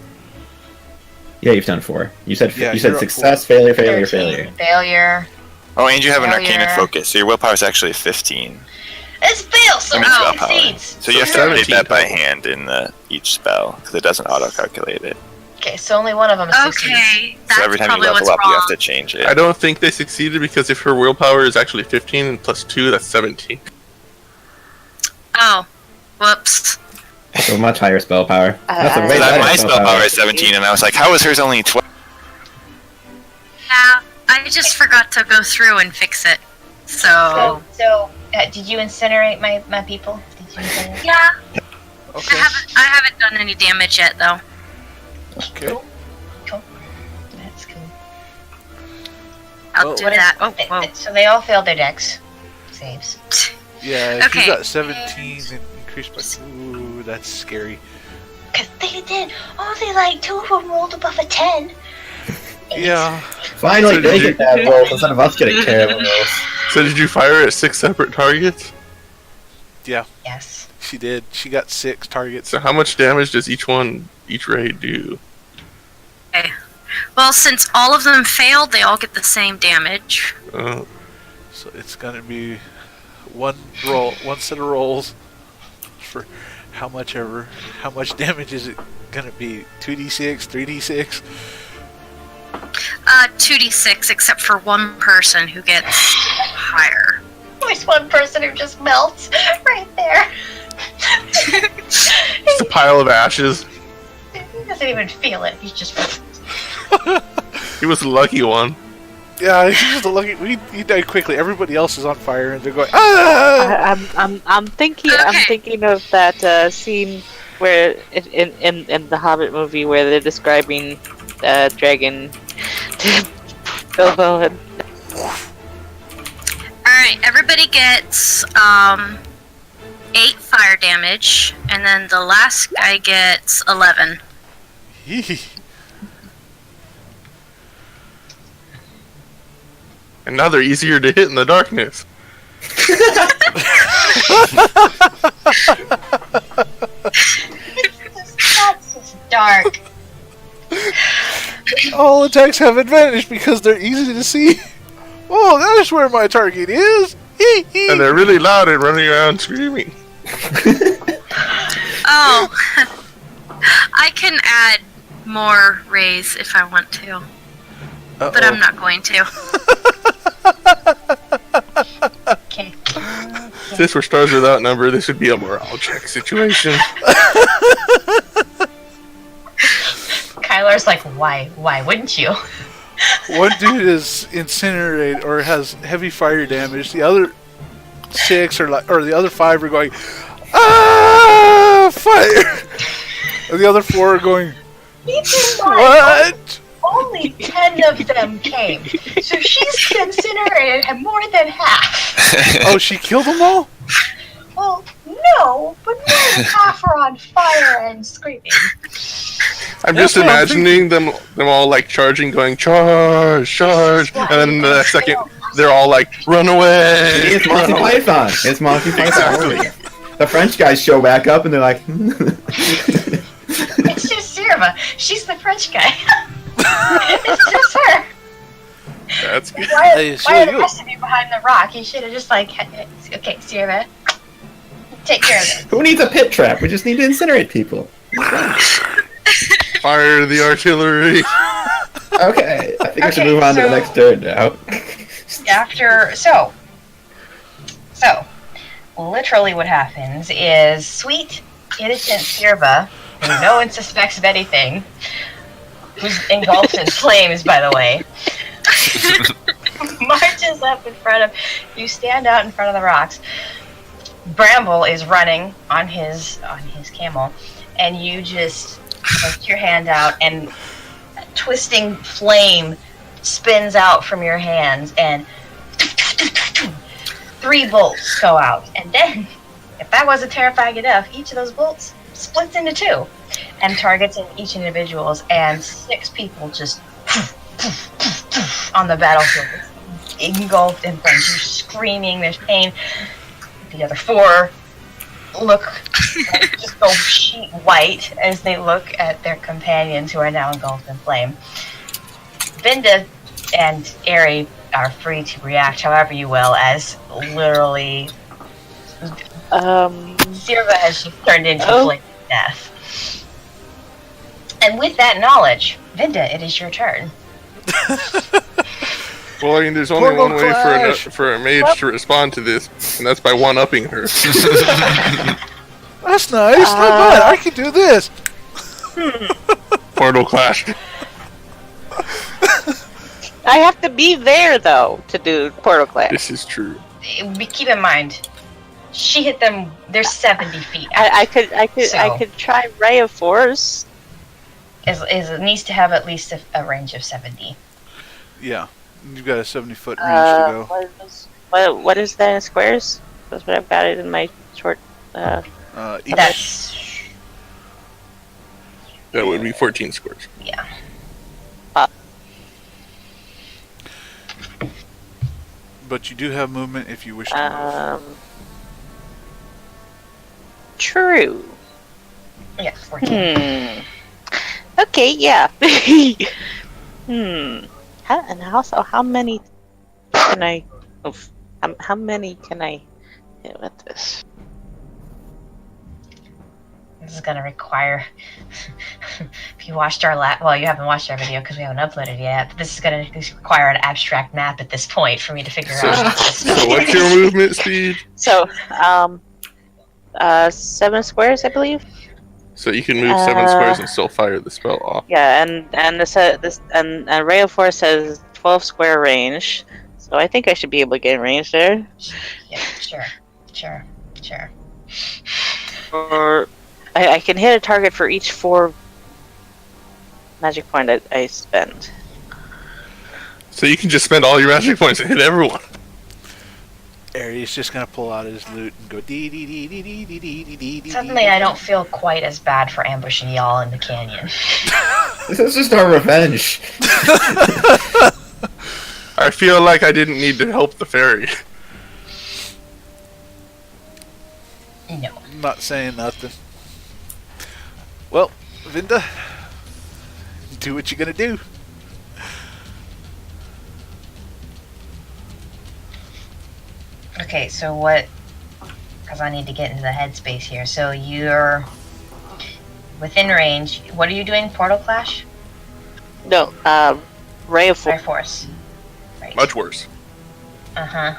[SPEAKER 3] Yeah, you've done 4. You said
[SPEAKER 4] Yeah,
[SPEAKER 3] you said
[SPEAKER 4] you're up
[SPEAKER 3] success, failure, failure,
[SPEAKER 2] 13,
[SPEAKER 3] failure.
[SPEAKER 2] Failure.
[SPEAKER 6] Oh, and you have an Arcana
[SPEAKER 2] Failure.
[SPEAKER 6] Focus, so your willpower is actually 15.
[SPEAKER 2] It's fail, so
[SPEAKER 6] I mean,
[SPEAKER 2] it
[SPEAKER 6] spell power.
[SPEAKER 2] succeeds.
[SPEAKER 6] So you have to update
[SPEAKER 1] 17
[SPEAKER 6] that by
[SPEAKER 1] total.
[SPEAKER 6] hand in each spell, because it doesn't auto-calculate it.
[SPEAKER 2] Okay, so only one of them succeeds.
[SPEAKER 7] Okay, that's
[SPEAKER 6] So every time you
[SPEAKER 7] probably
[SPEAKER 6] level
[SPEAKER 7] what's
[SPEAKER 6] up, you
[SPEAKER 7] wrong.
[SPEAKER 6] have to change it.
[SPEAKER 1] I don't think they succeeded because if her willpower is actually 15 and plus 2, that's 17.
[SPEAKER 7] Oh, whoops.
[SPEAKER 3] So much higher spell power. That's a
[SPEAKER 5] So
[SPEAKER 3] way
[SPEAKER 6] So that
[SPEAKER 3] better
[SPEAKER 6] my spell power is 17, and I was like, how is hers only 12?
[SPEAKER 7] Yeah, I just forgot to go through and fix it. So,
[SPEAKER 2] So did you incinerate my people? Did you incinerate?
[SPEAKER 7] Yeah,
[SPEAKER 4] Okay.
[SPEAKER 7] I haven't done any damage yet though.
[SPEAKER 4] Okay.
[SPEAKER 2] Cool. That's cool.
[SPEAKER 7] I'll
[SPEAKER 4] Well,
[SPEAKER 7] do
[SPEAKER 2] What is-
[SPEAKER 7] that. Oh, whoa.
[SPEAKER 2] So they all failed their dex saves.
[SPEAKER 4] Yeah, if you
[SPEAKER 7] Okay.
[SPEAKER 4] got 17 and increased by... Ooh, that's scary.
[SPEAKER 2] Because they did. Only like 2 of them rolled above a 10.
[SPEAKER 4] Yeah.
[SPEAKER 3] Finally,
[SPEAKER 1] So
[SPEAKER 3] they
[SPEAKER 1] did you-
[SPEAKER 3] get bad rolls instead of us getting terrible rolls.
[SPEAKER 1] So did you fire at 6 separate targets?
[SPEAKER 2] Yes.
[SPEAKER 4] She did. She got 6 targets.
[SPEAKER 1] So how much damage does each raid do?
[SPEAKER 7] Well, since all of them failed, they all get the same damage.
[SPEAKER 4] So it's gonna be one set of rolls for how much damage is it gonna be? 2d6, 3d6?
[SPEAKER 7] 2d6, except for one person who gets higher.
[SPEAKER 2] There's one person who just melts right there.
[SPEAKER 1] Just a pile of ashes.
[SPEAKER 2] He doesn't even feel it. He's just.
[SPEAKER 1] He was the lucky one.
[SPEAKER 4] Yeah, he's just a lucky. He died quickly. Everybody else is on fire, and they're going. Ah!
[SPEAKER 5] I'm thinking of that scene where in the Hobbit movie where they're describing dragon to Bilbo and
[SPEAKER 7] Alright, everybody gets 8 fire damage, and then the last guy gets 11.
[SPEAKER 1] And now they're easier to hit in the darkness.
[SPEAKER 2] That's just dark.
[SPEAKER 4] All attacks have advantage because they're easy to see. Oh, that's where my target is.
[SPEAKER 1] And they're really loud and running around screaming.
[SPEAKER 7] Oh, I can add more rays if I want to, but I'm not going to.
[SPEAKER 2] Okay.
[SPEAKER 1] If this were Stars Without Number, this would be a morale check situation.
[SPEAKER 2] Kylar's like, why? Why wouldn't you?
[SPEAKER 4] One dude is incinerated or has heavy fire damage. The other 6 or the other 5 are going, ah, fire! And the other 4 are going, what?
[SPEAKER 2] Only 10 of them came. So she's incinerated and more than half.
[SPEAKER 4] Oh, she killed them all?
[SPEAKER 2] Well, no, but more than half are on fire and screaming.
[SPEAKER 1] I'm
[SPEAKER 4] That's
[SPEAKER 1] just
[SPEAKER 4] what I'm
[SPEAKER 1] imagining them all like charging, going charge, charge, and then the second they're all like run away.
[SPEAKER 3] It's Monty Python. It's Monty Python.
[SPEAKER 1] Exactly.
[SPEAKER 3] The French guys show back up and they're like,
[SPEAKER 2] It's just Sirva. She's the French guy. It's just her.
[SPEAKER 1] That's good.
[SPEAKER 2] Why
[SPEAKER 4] Hey,
[SPEAKER 2] are
[SPEAKER 4] so
[SPEAKER 2] the
[SPEAKER 4] you-
[SPEAKER 2] rest of you behind the rock? You should have just like, okay, Sirva, take care of it.
[SPEAKER 3] who needs a pit trap? We just need to incinerate people.
[SPEAKER 1] Fire the artillery.
[SPEAKER 3] Okay, I think we should
[SPEAKER 2] Okay,
[SPEAKER 3] move on to the
[SPEAKER 2] so-
[SPEAKER 3] next turn now.
[SPEAKER 2] So, literally what happens is sweet, innocent Sirva, who no one suspects of anything, who's engulfed in flames, by the way, marches up in front of, you stand out in front of the rocks. Bramble is running on his camel, and you just put your hand out, and a twisting flame spins out from your hands, and 3 bolts go out. And then, if that wasn't terrifying enough, each of those bolts splits into 2 and targets each individuals, and 6 people just on the battlefield, engulfed in flames. You're screaming, there's pain. The other 4 look like just go sheet white as they look at their companions who are now engulfed in flame. Vinda and Aerie are free to react however you will, as literally Sirva has just turned into flame death. And with that knowledge, Vinda, it is your turn.
[SPEAKER 1] Well, I mean, there's only
[SPEAKER 4] Portal
[SPEAKER 1] one way
[SPEAKER 4] clash.
[SPEAKER 1] for a mage to respond to this, and that's by one-upping her.
[SPEAKER 4] That's nice. Not bad. I can do this.
[SPEAKER 1] Portal clash.
[SPEAKER 5] I have to be there though to do Portal Clash.
[SPEAKER 1] This is true.
[SPEAKER 2] keep in mind, she hit them. They're 70 feet.
[SPEAKER 5] I could
[SPEAKER 2] So-
[SPEAKER 5] try Ray of Force.
[SPEAKER 2] It needs to have at least a range of 70.
[SPEAKER 4] Yeah, you've got a 70-foot range to go.
[SPEAKER 5] What is that in squares? That's what I've got it in my short.
[SPEAKER 4] Each,
[SPEAKER 2] That's
[SPEAKER 1] That would be 14 squares.
[SPEAKER 2] yeah.
[SPEAKER 4] but you do have movement if you wish to move.
[SPEAKER 5] True.
[SPEAKER 2] Yeah, 14.
[SPEAKER 5] Okay, yeah. How many can I? How many can I hit with this?
[SPEAKER 2] This is gonna require. If you watched our you haven't watched our video because we haven't uploaded yet. But this is gonna require an abstract map at this point for me to figure out.
[SPEAKER 1] So what's your movement speed?
[SPEAKER 5] So, 7 squares, I believe.
[SPEAKER 1] So you can move 7 squares and still fire the spell off.
[SPEAKER 5] Yeah, and Ray of Force has 12 square range, so I think I should be able to get in range there.
[SPEAKER 2] Yeah, sure.
[SPEAKER 5] Or I can hit a target for each 4 magic point I spend.
[SPEAKER 1] So you can just spend all your magic points and hit everyone.
[SPEAKER 4] Ares just gonna pull out his loot and go dee dee dee dee dee dee dee dee dee dee.
[SPEAKER 2] Suddenly, I don't feel quite as bad for ambushing y'all in the canyon.
[SPEAKER 3] This is just our revenge.
[SPEAKER 1] I feel like I didn't need to help the fairy.
[SPEAKER 2] No.
[SPEAKER 4] I'm not saying nothing. Well, Vinda, do what you're gonna do.
[SPEAKER 2] Okay, so what? Because I need to get into the headspace here. So you're within range. What are you doing? Portal Clash?
[SPEAKER 5] No, Ray of
[SPEAKER 2] Fire
[SPEAKER 5] Force.
[SPEAKER 2] Force. Right.
[SPEAKER 1] Much worse.
[SPEAKER 2] Uh-huh.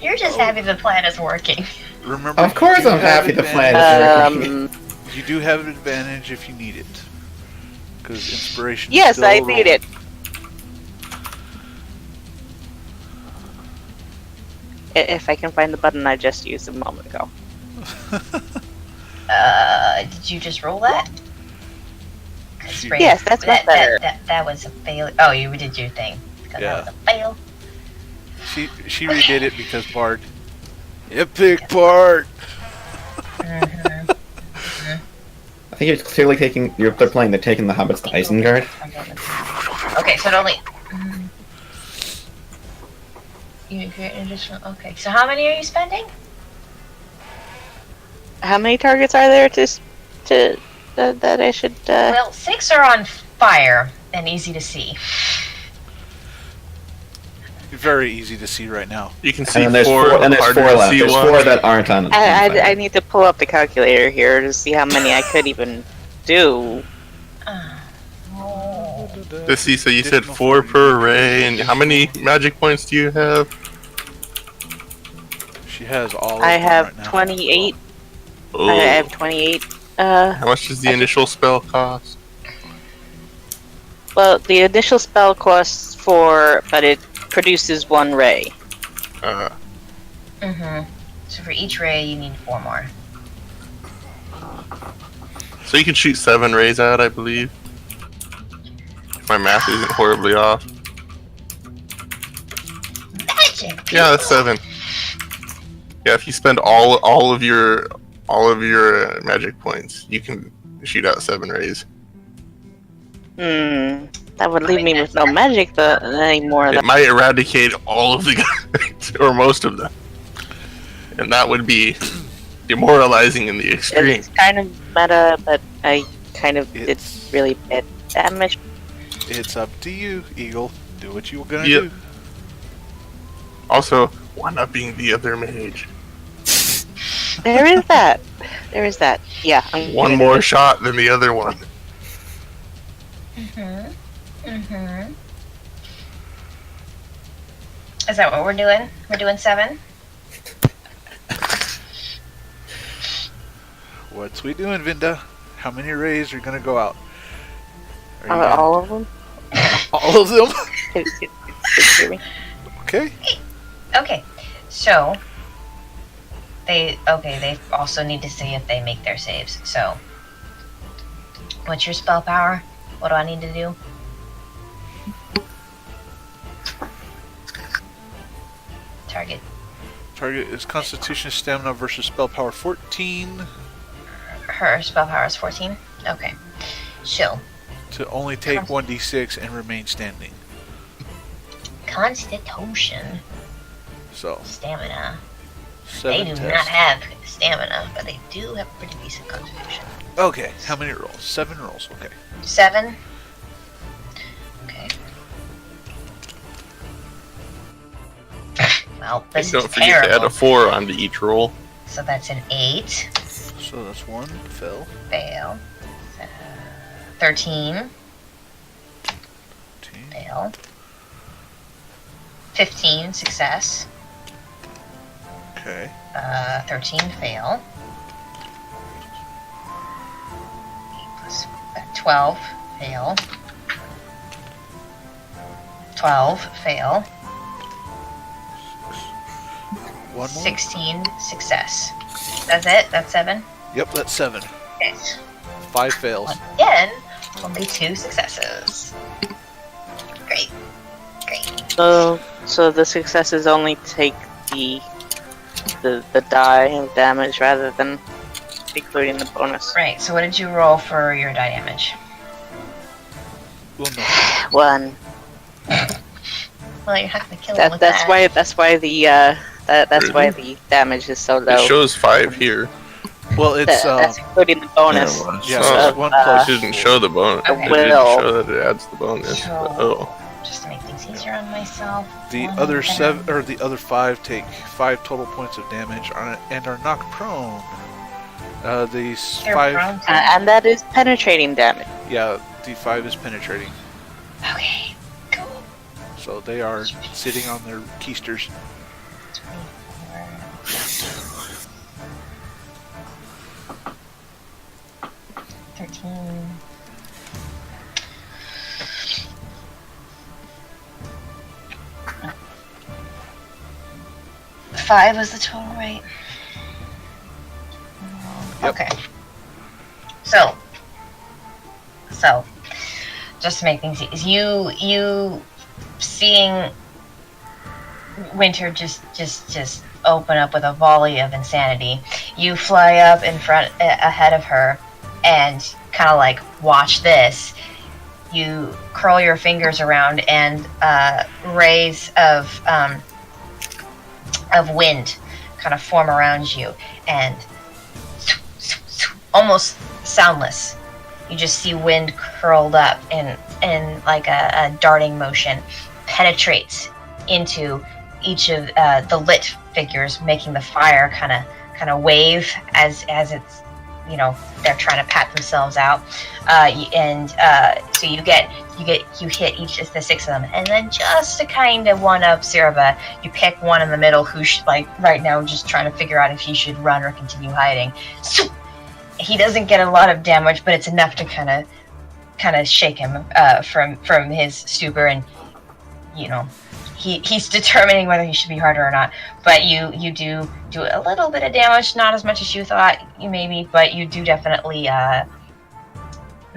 [SPEAKER 2] You're just happy the plan is working.
[SPEAKER 4] Remember,
[SPEAKER 3] Of course
[SPEAKER 4] you do
[SPEAKER 3] I'm
[SPEAKER 4] have
[SPEAKER 3] happy the
[SPEAKER 4] advantage.
[SPEAKER 3] plan is working.
[SPEAKER 4] You do have an advantage if you need it, because inspiration. is
[SPEAKER 5] Yes,
[SPEAKER 4] still
[SPEAKER 5] I
[SPEAKER 4] rolling.
[SPEAKER 5] need it. If I can find the button I just used a moment ago.
[SPEAKER 2] Did you just roll that? 'Cause Ray-
[SPEAKER 5] Yes, that's much better.
[SPEAKER 2] That was a fail. Oh, you did your thing. 'Cause
[SPEAKER 4] Yeah.
[SPEAKER 2] that was a fail.
[SPEAKER 4] She redid it because Bard. Epic Bard.
[SPEAKER 2] Mm-hmm.
[SPEAKER 3] I think you're clearly they're taking the hobbits to Isengard.
[SPEAKER 2] Okay, so it only. You create an additional. Okay, so how many are you spending?
[SPEAKER 5] How many targets are there that I should?
[SPEAKER 2] Well, 6 are on fire and easy to see.
[SPEAKER 4] Very easy to see right now.
[SPEAKER 1] You can see
[SPEAKER 3] And then there's 4
[SPEAKER 1] harder to
[SPEAKER 3] left.
[SPEAKER 1] see
[SPEAKER 3] There's
[SPEAKER 1] one.
[SPEAKER 3] 4 that aren't on.
[SPEAKER 5] I need to pull up the calculator here to see how many I could even do.
[SPEAKER 2] Oh.
[SPEAKER 1] Let's see, so you said 4 per array, and how many magic points do you have?
[SPEAKER 4] She has all.
[SPEAKER 5] I
[SPEAKER 4] of them
[SPEAKER 5] have
[SPEAKER 4] right now.
[SPEAKER 5] 28.
[SPEAKER 1] Oh.
[SPEAKER 5] I have 28.
[SPEAKER 1] How much does the initial spell cost?
[SPEAKER 5] Well, the initial spell costs 4, but it produces 1 ray.
[SPEAKER 2] So for each ray, you need 4 more.
[SPEAKER 1] So you can shoot 7 rays out, I believe. If my math isn't horribly off.
[SPEAKER 2] Magic.
[SPEAKER 1] Yeah, that's 7. Yeah, if you spend all of your magic points, you can shoot out 7 rays.
[SPEAKER 5] That would leave me with no magic anymore.
[SPEAKER 1] It might eradicate all of the guys, or most of them. And that would be demoralizing in the extreme.
[SPEAKER 5] It's kind of meta, but I kind of did
[SPEAKER 4] It's-
[SPEAKER 5] really bad damage.
[SPEAKER 4] It's up to you, Eagle. Do what you were gonna
[SPEAKER 1] Yep.
[SPEAKER 4] do.
[SPEAKER 1] Also, one-upping the other mage.
[SPEAKER 5] There is that. There is that. Yeah.
[SPEAKER 1] One more shot than the other one.
[SPEAKER 2] Is that what we're doing? We're doing 7?
[SPEAKER 4] What's we doing, Vinda? How many rays are gonna go out? Are you gonna-
[SPEAKER 5] All of them?
[SPEAKER 4] all of them?
[SPEAKER 5] Can you hear me?
[SPEAKER 4] Okay.
[SPEAKER 2] Okay, so they also need to see if they make their saves. So, what's your spell power? What do I need to do? Target.
[SPEAKER 4] Target is Constitution Stamina versus Spell Power 14
[SPEAKER 2] Her spell power is 14. Okay, so
[SPEAKER 4] to only take 1d6 and remain standing.
[SPEAKER 2] Constitution,
[SPEAKER 4] So,
[SPEAKER 2] stamina.
[SPEAKER 4] 7
[SPEAKER 2] They do
[SPEAKER 4] tests.
[SPEAKER 2] not have stamina, but they do have pretty decent constitution.
[SPEAKER 4] Okay, how many rolls? 7 rolls, okay.
[SPEAKER 2] 7. Okay. Well, this
[SPEAKER 1] Don't
[SPEAKER 2] is
[SPEAKER 1] forget to add
[SPEAKER 2] terrible.
[SPEAKER 1] a 4 onto each roll.
[SPEAKER 2] So that's an 8.
[SPEAKER 4] So that's 1, fail.
[SPEAKER 2] Fail. 13.
[SPEAKER 4] 13.
[SPEAKER 2] Fail. 15. Success.
[SPEAKER 4] Okay.
[SPEAKER 2] 13. Fail. 12. Fail. 12. Fail.
[SPEAKER 4] 1 more?
[SPEAKER 2] 16. Success. That's it? That's 7?
[SPEAKER 4] Yep, that's 7.
[SPEAKER 2] Okay.
[SPEAKER 4] 5 fails.
[SPEAKER 2] Again, only 2 successes. Great. Great.
[SPEAKER 5] So the successes only take the die of damage rather than including the bonus.
[SPEAKER 2] Right, so what did you roll for your die damage?
[SPEAKER 4] Well, no.
[SPEAKER 5] 1.
[SPEAKER 2] Well, you're not gonna kill him with
[SPEAKER 5] That's
[SPEAKER 2] that.
[SPEAKER 5] why that's why the damage is so
[SPEAKER 1] It
[SPEAKER 5] low.
[SPEAKER 1] shows 5 here.
[SPEAKER 4] Well, it's,
[SPEAKER 5] That's including the bonus.
[SPEAKER 4] yeah,
[SPEAKER 1] Oh,
[SPEAKER 4] so it's 1 plus.
[SPEAKER 1] It didn't show the bonus.
[SPEAKER 2] Okay.
[SPEAKER 1] It
[SPEAKER 5] Will.
[SPEAKER 1] didn't show that it adds the bonus.
[SPEAKER 2] So-
[SPEAKER 1] But, oh.
[SPEAKER 2] Just to make things easier on myself.
[SPEAKER 4] The
[SPEAKER 2] one
[SPEAKER 4] other
[SPEAKER 2] down.
[SPEAKER 4] 7 or the other 5 take 5 total points of damage and are knocked prone. These
[SPEAKER 2] They're
[SPEAKER 4] 5,
[SPEAKER 2] prone to-
[SPEAKER 5] And that is penetrating damage.
[SPEAKER 4] yeah, the 5 is penetrating.
[SPEAKER 2] Okay, cool.
[SPEAKER 4] So they are sitting on their keisters.
[SPEAKER 2] 13. Five was the total, right?
[SPEAKER 4] Yep.
[SPEAKER 2] Okay. So, just to make things easy, you seeing Winter just open up with a volley of insanity. You fly up in front ahead of her and kind of like watch this. You curl your fingers around and rays of wind kind of form around you, and almost soundless, you just see wind curled up in like a darting motion penetrates into each of the lit figures, making the fire kind of wave as it's, you know, they're trying to pat themselves out, so you hit each of the 6 of them, and then just to kind of one up Sirva, you pick one in the middle who's like right now just trying to figure out if he should run or continue hiding. So he doesn't get a lot of damage, but it's enough to kind of shake him from his stupor, and you know he's determining whether he should be harder or not. But you do a little bit of damage, not as much as you thought you maybe, but you do definitely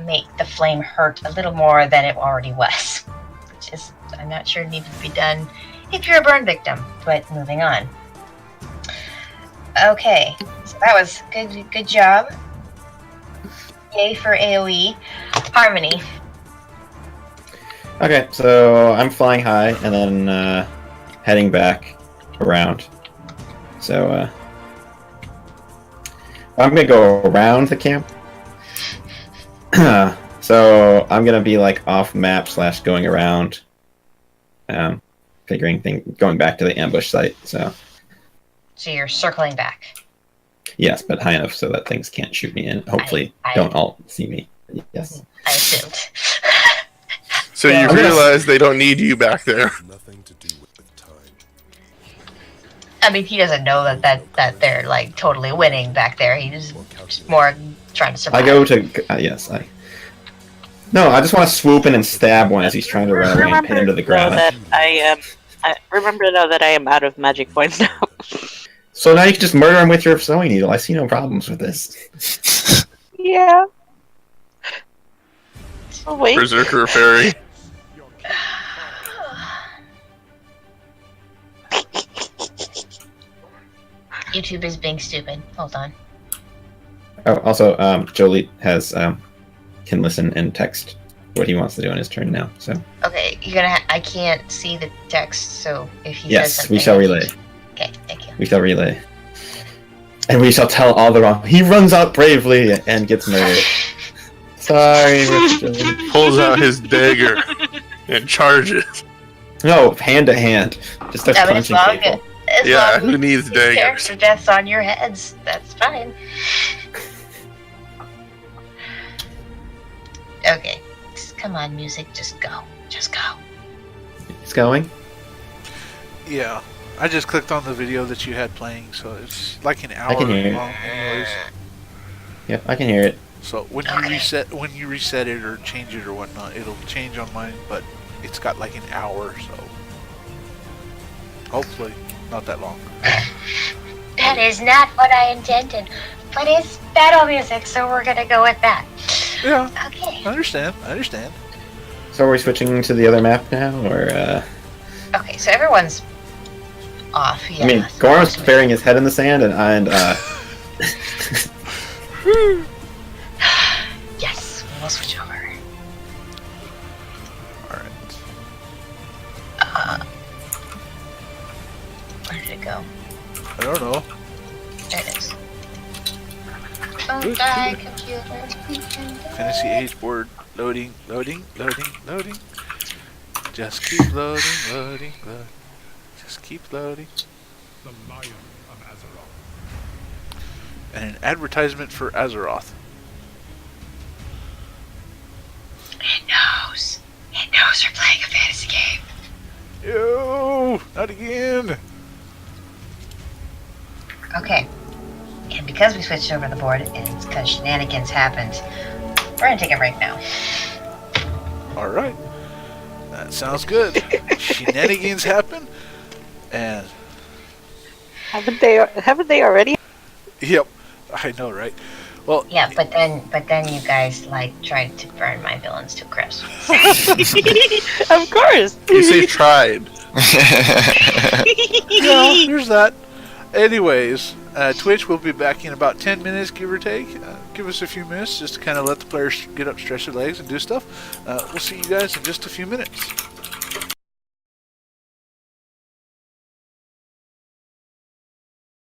[SPEAKER 2] make the flame hurt a little more than it already was, which is, I'm not sure, needed to be done if you're a burn victim. But moving on. Okay, so that was good job. Yay for AoE. Harmony.
[SPEAKER 3] Okay, so I'm flying high and then heading back around. So I'm gonna go around the camp. So I'm gonna be like off map / going around, going back to the ambush site. So
[SPEAKER 2] you're circling back.
[SPEAKER 3] yes, but high enough so that things can't shoot me, and hopefully
[SPEAKER 2] I-
[SPEAKER 3] don't all see me. Yes.
[SPEAKER 2] I assumed.
[SPEAKER 1] So
[SPEAKER 2] Yeah.
[SPEAKER 1] you realize they don't need you back there.
[SPEAKER 8] Nothing to do with time.
[SPEAKER 2] I mean, he doesn't know that they're like totally winning back there. He's just more trying to survive.
[SPEAKER 3] I go to yes. No, I just want to swoop in and stab one as he's trying to run away and pin him to the ground.
[SPEAKER 5] Remember though that I am out of magic points now.
[SPEAKER 3] So now you can just murder him with your sewing needle. I see no problems with this.
[SPEAKER 5] Yeah. Oh, wait.
[SPEAKER 1] Berserker Fairy.
[SPEAKER 2] YouTube is being stupid. Hold on.
[SPEAKER 3] Oh, also, Jolie has can listen and text what he wants to do on his turn now. So
[SPEAKER 2] Okay, you're gonna. I can't see the text, so if he says
[SPEAKER 3] yes,
[SPEAKER 2] something,
[SPEAKER 3] we shall relay.
[SPEAKER 2] Okay, thank you.
[SPEAKER 3] We shall relay. And we shall tell all the wrong. He runs out bravely and gets murdered. Sorry, Jolie.
[SPEAKER 1] Pulls out his dagger and charges.
[SPEAKER 3] No, hand to hand. Just starts
[SPEAKER 2] Yeah, but as
[SPEAKER 3] punching
[SPEAKER 2] long
[SPEAKER 3] people.
[SPEAKER 2] as
[SPEAKER 1] Yeah,
[SPEAKER 2] long
[SPEAKER 1] who
[SPEAKER 2] as
[SPEAKER 1] needs
[SPEAKER 2] these
[SPEAKER 1] daggers?
[SPEAKER 2] character deaths on your heads, that's fine. Okay, come on, music, just go, just go.
[SPEAKER 3] He's going.
[SPEAKER 4] Yeah, I just clicked on the video that you had playing, so it's like an hour
[SPEAKER 3] I can hear it.
[SPEAKER 4] long, anyways.
[SPEAKER 3] Yep, I can hear it.
[SPEAKER 4] So when you reset it or change it or whatnot, it'll change on mine, but it's got like an hour, so hopefully not that long.
[SPEAKER 2] That is not what I intended, but it's battle music, so we're gonna go with that.
[SPEAKER 4] Yeah,
[SPEAKER 2] Okay.
[SPEAKER 4] I understand.
[SPEAKER 3] So are we switching to the other map now, or?
[SPEAKER 2] Okay, so everyone's off. Yeah.
[SPEAKER 3] I mean, Gorm's burying his head in the sand, and
[SPEAKER 2] Yes, we'll switch over.
[SPEAKER 4] Alright.
[SPEAKER 2] Where did it go?
[SPEAKER 4] I don't know.
[SPEAKER 2] There it is.
[SPEAKER 4] Good,
[SPEAKER 2] Don't die,
[SPEAKER 4] good.
[SPEAKER 2] computer.
[SPEAKER 4] Fantasy Age board. Loading. Just keep loading. Just keep loading.
[SPEAKER 8] The Lion of Azeroth.
[SPEAKER 4] And an advertisement for Azeroth.
[SPEAKER 2] It knows. It knows we're playing a fantasy game.
[SPEAKER 4] Yo, not again.
[SPEAKER 2] Okay. And because we switched over the board and because shenanigans happened, we're gonna take a break now.
[SPEAKER 4] Alright. That sounds good. Shenanigans happen. And
[SPEAKER 5] Haven't they already?
[SPEAKER 4] yep. I know, right? Well,
[SPEAKER 2] Yeah, but then you guys like tried to burn my villains to crisp.
[SPEAKER 5] Of course.
[SPEAKER 1] You say tried.
[SPEAKER 4] yeah, there's that. Anyways, Twitch will be back in about 10 minutes, give or take. Give us a few minutes just to kind of let the players get up, stretch their legs, and do stuff. We'll see you guys in just a few minutes.